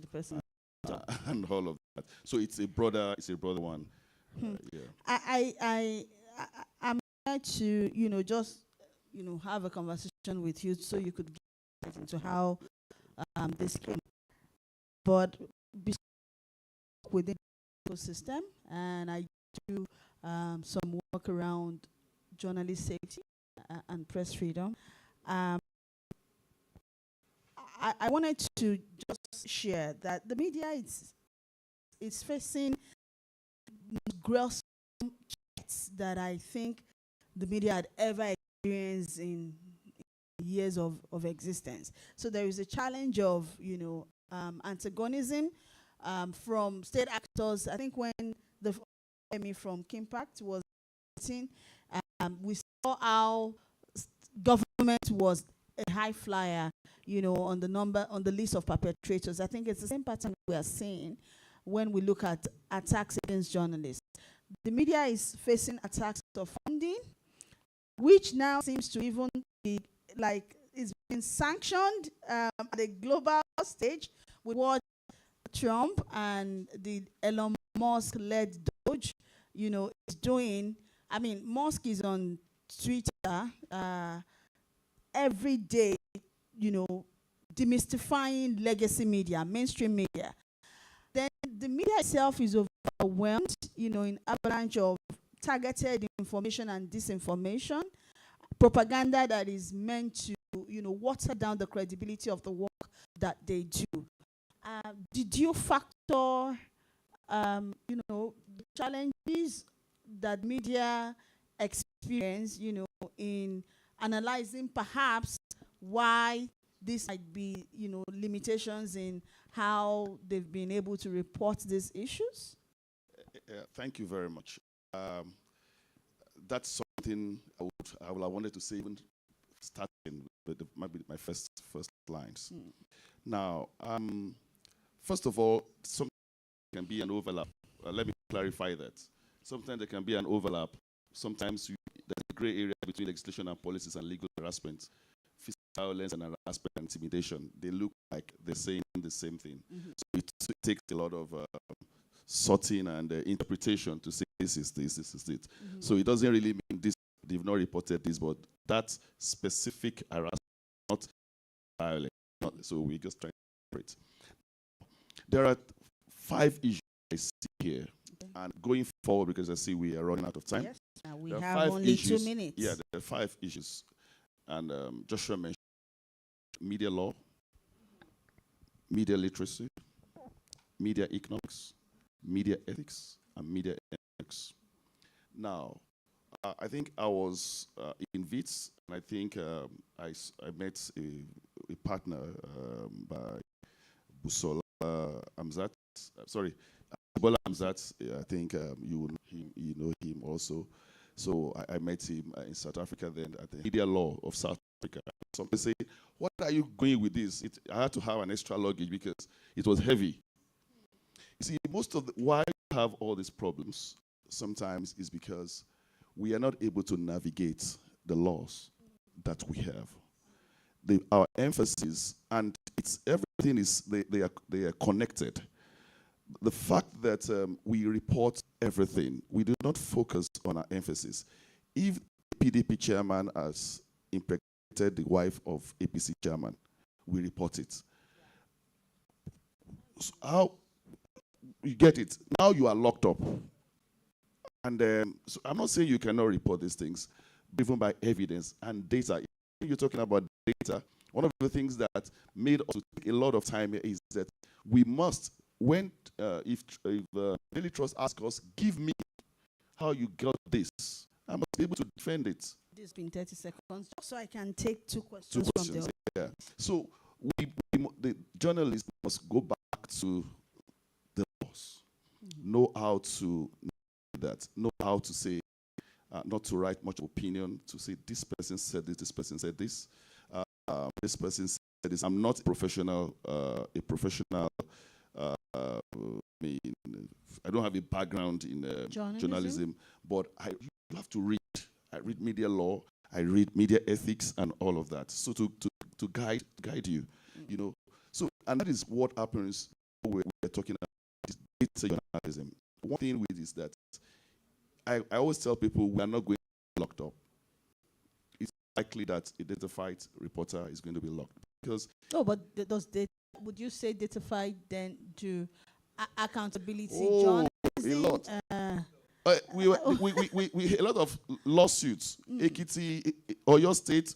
and all of that. So it's a broader one. Yeah. I'm trying to just have a conversation with you so you could get into how this came, but within the ecosystem, and I do some work around journalist safety and press freedom. I wanted to just share that the media is facing gross threats that I think the media had ever experienced in years of existence. So there is a challenge of antagonism from state actors. I think when the Emmy from Kimpact was seen, we saw how government was a high flyer, on the list of perpetrators. I think it's the same pattern we are seeing when we look at attacks against journalists. The media is facing attacks of funding, which now seems to even be like it's been sanctioned at a global stage with what Trump and the Elon Musk-led Doge, is doing. I mean, Musk is on Twitter every day, demystifying legacy media, mainstream media. Then the media itself is overwhelmed, in avalanche of targeted information and disinformation, propaganda that is meant to, water down the credibility of the work that they do. Did you factor, the challenges that media experience, in analyzing perhaps why this might be, limitations in how they've been able to report these issues? Thank you very much. That's something I wanted to say even starting with my first lines. Now, first of all, sometimes there can be an overlap. Let me clarify that. Sometimes there can be an overlap. Sometimes there's a gray area between legislation and policies and legal harassment. Physical violence and harassment and intimidation, they look like they're saying the same thing. So it takes a lot of sorting and interpretation to say this is it. So it doesn't really mean this, they've not reported this, but that specific harassment, not violent. So we just try to separate. There are 5 issues I see here. And going forward, because I see we are running out of time. Yes, we have only 2 minutes. Yeah, there are 5 issues. And Joshua mentioned media law, media literacy, media economics, media ethics, and media economics. Now, I think I was in WITS, and I think I met a partner by Busola Amzat. Sorry, Bola Amzat. I think you know him also. So I met him in South Africa then at the media law of South Africa. Some people say, "What are you going with this?" I had to have an extra luggage because it was heavy. You see, most of why we have all these problems sometimes is because we are not able to navigate the laws that we have. Our emphasis, and everything is they are connected. The fact that we report everything, we do not focus on our emphasis. If the PDP chairman has impregnated the wife of APC chairman, we report it. So how you get it? Now you are locked up. And so I'm not saying you cannot report these things, driven by evidence and data. If you're talking about data, one of the things that made us take a lot of time is that we must, if Daily Trust asks us, give me how you got this. I must be able to defend it. This has been 30 seconds, just so I can take two Two questions from questions, the yeah. So the journalist must go back to the laws, know how to know how to say, not to write much opinion, to say this person said this person said this, this person said this. I'm not a professional, I don't have a background in journalism, but you have to read. I read media law, I read media ethics and all of that. So to guide you, you know. So, and that is what happens when we're talking about data journalism. One thing with is that I always tell people we are not going to be locked up. It's likely that a data fight reporter is going to be locked because. Oh, but does data? Would you say data fight then to accountability? Oh, a lot. We a lot of lawsuits. Ekiti or your state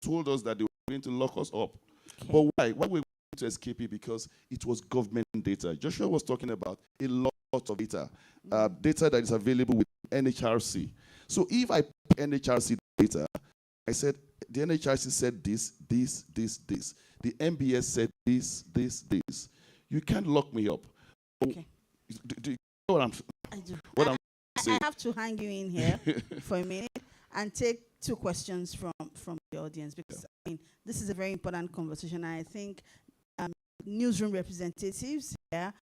told us that they were going to lock us up. Okay. But why? Why were we going to escape it? Because it was government data. Joshua was talking about a lot of data, data that is available with NHRC. So if I put NHRC data, I said the NHRC said this. The MBS said this. You can't lock me up. Okay. Do you know what I'm? I do. What I'm I have to hang you in here for a minute and take two questions from the audience, because I mean this is a very important conversation. And I think newsroom representatives here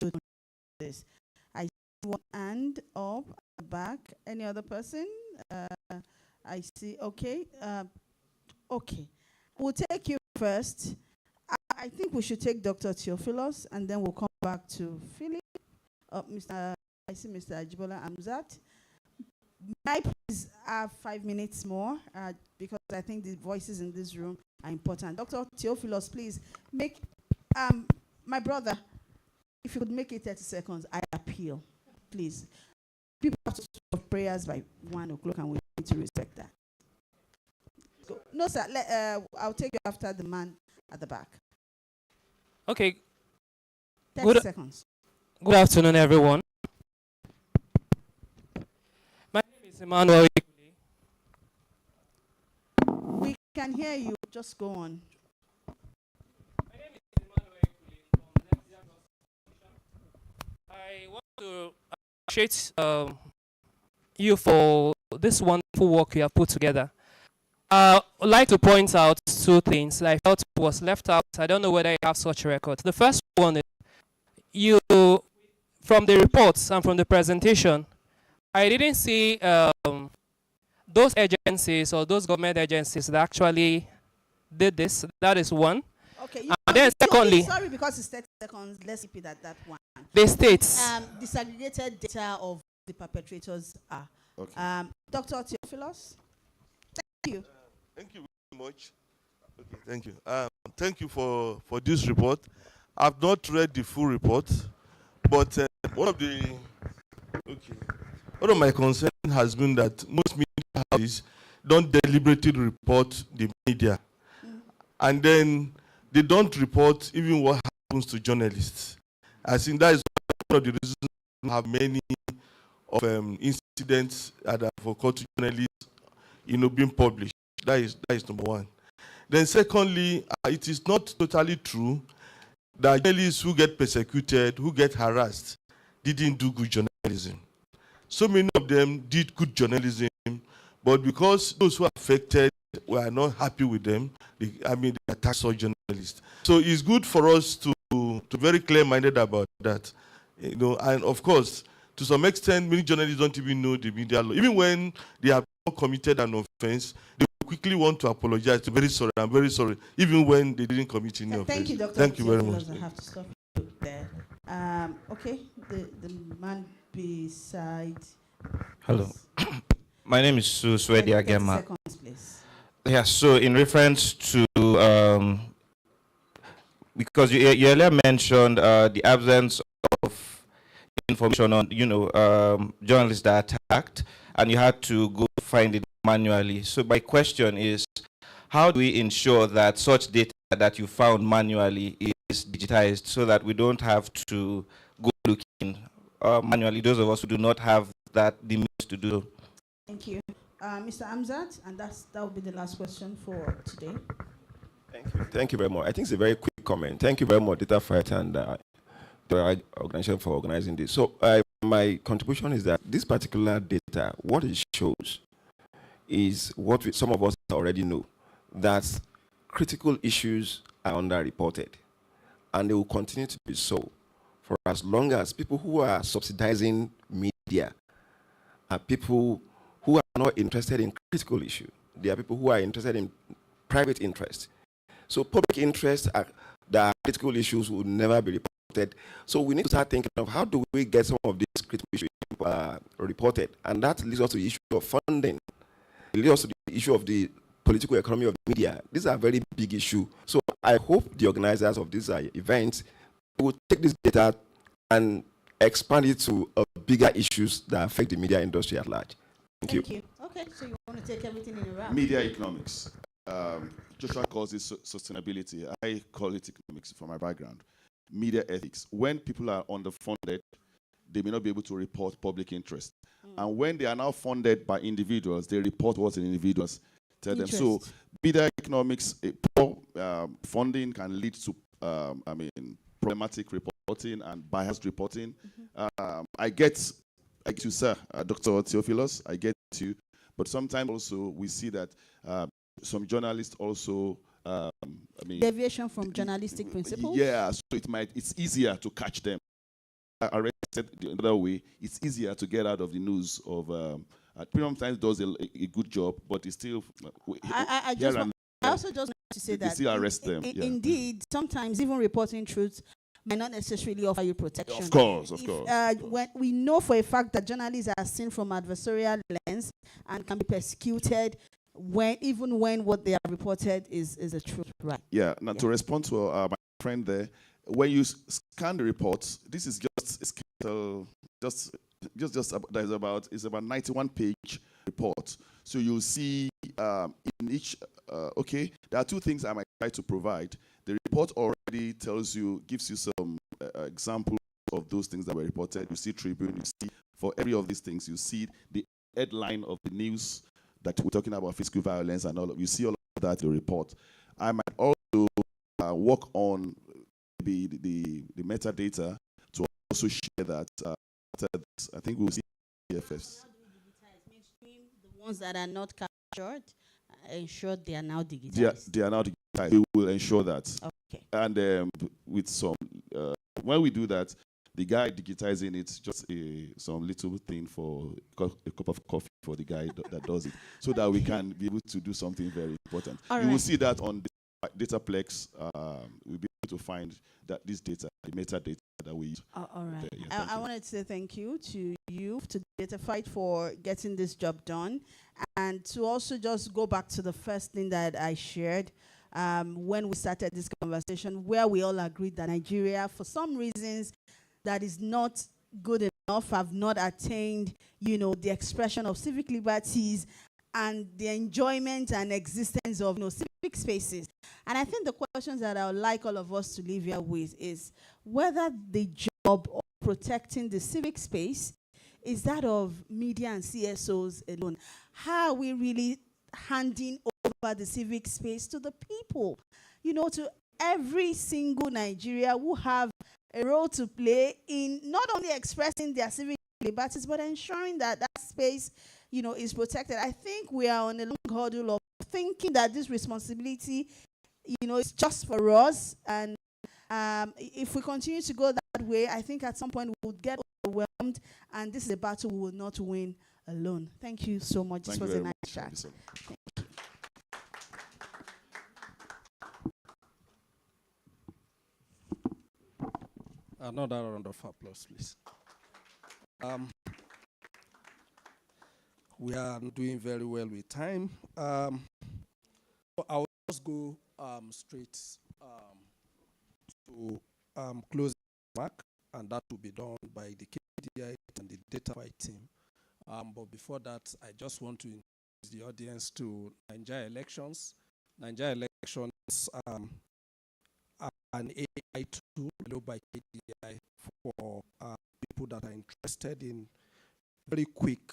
should do this. I see one hand up at the back. Any other person? I see. Okay. Okay. We'll take you first. I think we should take Dr. Theophilus, and then we'll come back to Philip. I see Mr. Ajibola Amzat. May I please have 5 minutes more, because I think the voices in this room are important. Dr. Theophilus, please make, my brother, if you could make it 30 seconds, I appeal, please. People have to stop prayers by 1 o'clock, and we need to respect that. Go. No, sir, I'll take you after the man at the back. Okay. 30 seconds. Good afternoon, everyone. My name is Emmanuel. We can hear you. Just go on. My name is Emmanuel from I want to appreciate you for this wonderful work you have put together. I would like to point out two things that I felt was left out. I don't know whether you have such a record. The first one is you, from the reports and from the presentation, I didn't see those agencies or those government agencies that actually did this. That is one. Okay. And then secondly, sorry, because it's 30 seconds. Let's repeat that one. The states. Disaggregated data of the perpetrators are. Okay. Dr. Theophilus, thank you. Thank you very much. Okay, thank you. Thank you for this report. I've not read the full report, but one of my concerns has been that most media houses don't deliberately report the media, and then they don't report even what happens to journalists. I think that is one of the reasons we have many of incidents that have occurred to journalists, being published. That is number one. Then secondly, it is not totally true that journalists who get persecuted, who get harassed, didn't do good journalism. So many of them did good journalism, but because those who are affected were not happy with them, they attacked such journalists. So it's good for us to be very clear-minded about that. And of course, to some extent, many journalists don't even know the media law. Even when they have not committed an offense, they quickly want to apologize. I'm very sorry, even when they didn't commit any offense. Thank you, Dr. Thank you very much. I have to stop you there. Okay, the man beside. Hello. My name is Swedi Agema. Seconds, please. Yeah, so in reference to, because you earlier mentioned the absence of information on, journalists that attacked, and you had to go find it manually. So my question is, how do we ensure that such data that you found manually is digitized so that we don't have to go looking manually, those of us who do not have that the means to do. Thank you. Mr. Amzat, and that will be the last question for today. Thank you. Thank you very much. I think it's a very quick comment. Thank you very much, Data Fight and the organization for organizing this. So my contribution is that this particular data, what it shows is what some of us already know, that critical issues are underreported, and they will continue to be so for as long as people who are subsidizing media are people who are not interested in critical issues. They are people who are interested in private interest. So public interest, the critical issues will never be reported. So we need to start thinking of how do we get some of these critical issues reported, and that leads us to the issue of funding. It leads us to the issue of the political economy of the media. These are very big issues. So I hope the organizers of these events will take this data and expand it to bigger issues that affect the media industry at large. Thank you. Okay, so you want to take everything in a wrap? Media economics. Joshua calls it sustainability. I call it economics from my background. Media ethics. When people are underfunded, they may not be able to report public interest. And when they are now funded by individuals, they report what the individuals tell them. So media economics, poor funding can lead to, problematic reporting and biased reporting. I get you, sir, Dr. Theophilus, I get you. But sometimes also we see that some journalists also, deviation from journalistic principles? Yeah, so it's easier to catch them. Arrested the other way, it's easier to get out of the news of Premium Times does a good job, but it's still I also just want to say that still arrest them. Indeed, sometimes even reporting truth might not necessarily offer you protection. Of course. When we know for a fact that journalists are seen from adversarial lens and can be persecuted even when what they have reported is the truth, right? Yeah. Now to respond to my friend there, when you scan the reports, this is just there's about 91-page report. So you'll see in each there are two things I might try to provide. The report already gives you some examples of those things that were reported. You see Tribune, you see for every of these things, you see the headline of the news that we're talking about physical violence and all of. You see all of that in the report. I might also work on the metadata to also share that. I think we'll see PFS. The ones that are not captured, ensure they are now digitized. They are now digitized. We will ensure that. Okay. And with some, when we do that, the guy digitizing it, just some little thing for a cup of coffee for the guy that does it, so that we can be able to do something very important. You will see that on the Dataplex. We'll be able to find that this data, the metadata that we use. All right. I wanted to say thank you to Data Fight for getting this job done, and to also just go back to the first thing that I shared when we started this conversation, where we all agreed that Nigeria, for some reasons, that is not good enough, have not attained, the expression of civic liberties and the enjoyment and existence of civic spaces. And I think the questions that I would like all of us to leave here with is whether the job of protecting the civic space is that of media and CSOs alone. How are we really handing over the civic space to the people? To every single Nigeria who have a role to play in not only expressing their civic liberties, but ensuring that that space, is protected. I think we are on a long hurdle of thinking that this responsibility, is just for us. And if we continue to go that way, I think at some point we would get overwhelmed, and this is a battle we will not win alone. Thank you so much. This was a nice chat. Another round of applause, please. We are doing very well with time. I'll just go straight to close the mark, and that will be done by the KDI and the Data Fight team. But before that, I just want to introduce the audience to Nigeria elections. Nigeria elections an AI tool developed by KDI for people that are interested in very quick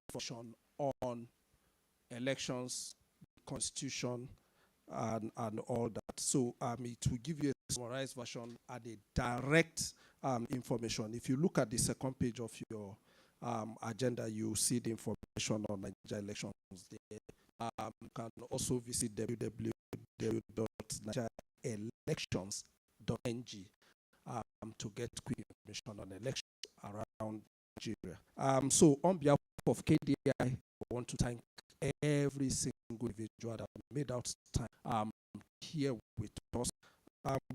information on elections, constitution, and all that. So it will give you a summarized version and a direct information. If you look at the second page of your agenda, you see the information on Nigeria elections there. You can also visit www.nigeriaelections.ng to get quick information on elections around Nigeria. So on behalf of KDI, I want to thank every single individual that made out time here with us.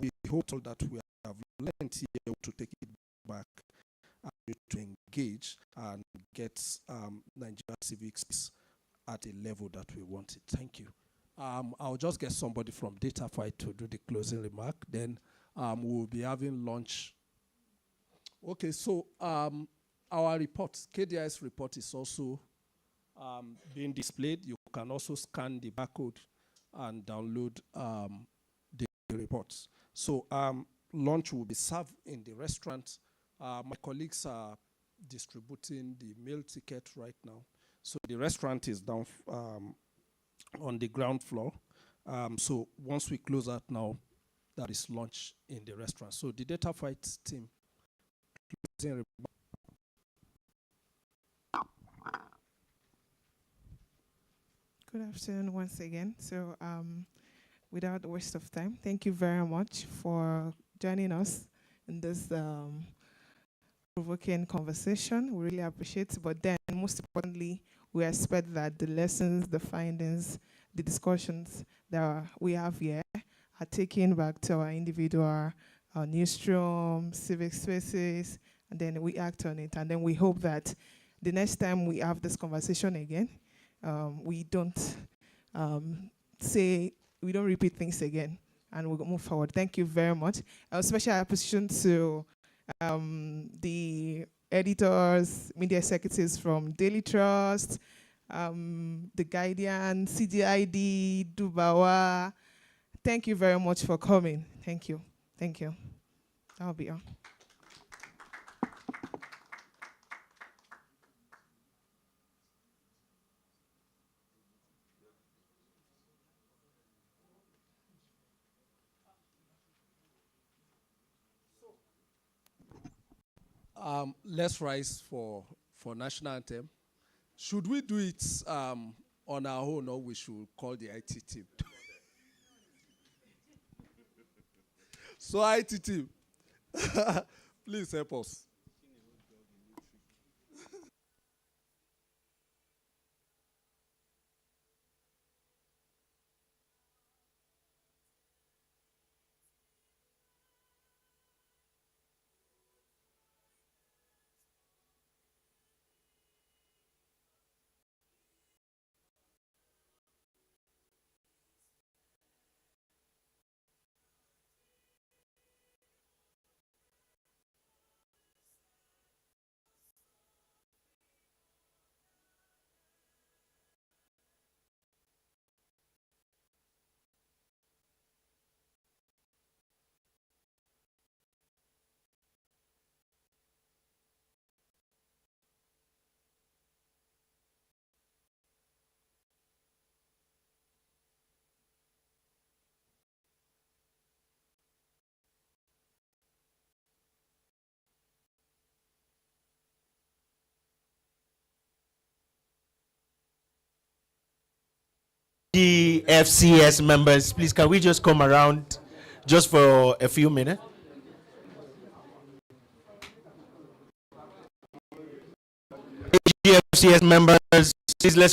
We hope that we have learned here to take it back to engage and get Nigeria civics at a level that we want it. Thank you. I'll just get somebody from Data Fight to do the closing remark. Then we'll be having lunch. Okay, so our report, KDI's report, is also being displayed. You can also scan the barcode and download the reports. So lunch will be served in the restaurant. My colleagues are distributing the meal ticket right now. So the restaurant is down on the ground floor. So once we close out now, that is lunch in the restaurant. So the Data Fight team. Good afternoon once again. So without a waste of time, thank you very much for joining us in this provoking conversation. We really appreciate it. But then, most importantly, we expect that the lessons, the findings, the discussions that we have here are taken back to our individual, our newsroom, civic spaces, and then we act on it. And then we hope that the next time we have this conversation again, we don't we don't repeat things again, and we'll move forward. Thank you very much. A special appreciation to the editors, media executives from Daily Trust, The Guardian, CDID, Dubawa. Thank you very much for coming. Thank you. Thank you. That'll be all. Let's rise for national anthem. Should we do it on our own, or we should call the IT team? So IT team, please help us. The FCS members, please, can we just come around just for a few minutes? FCS members, please let's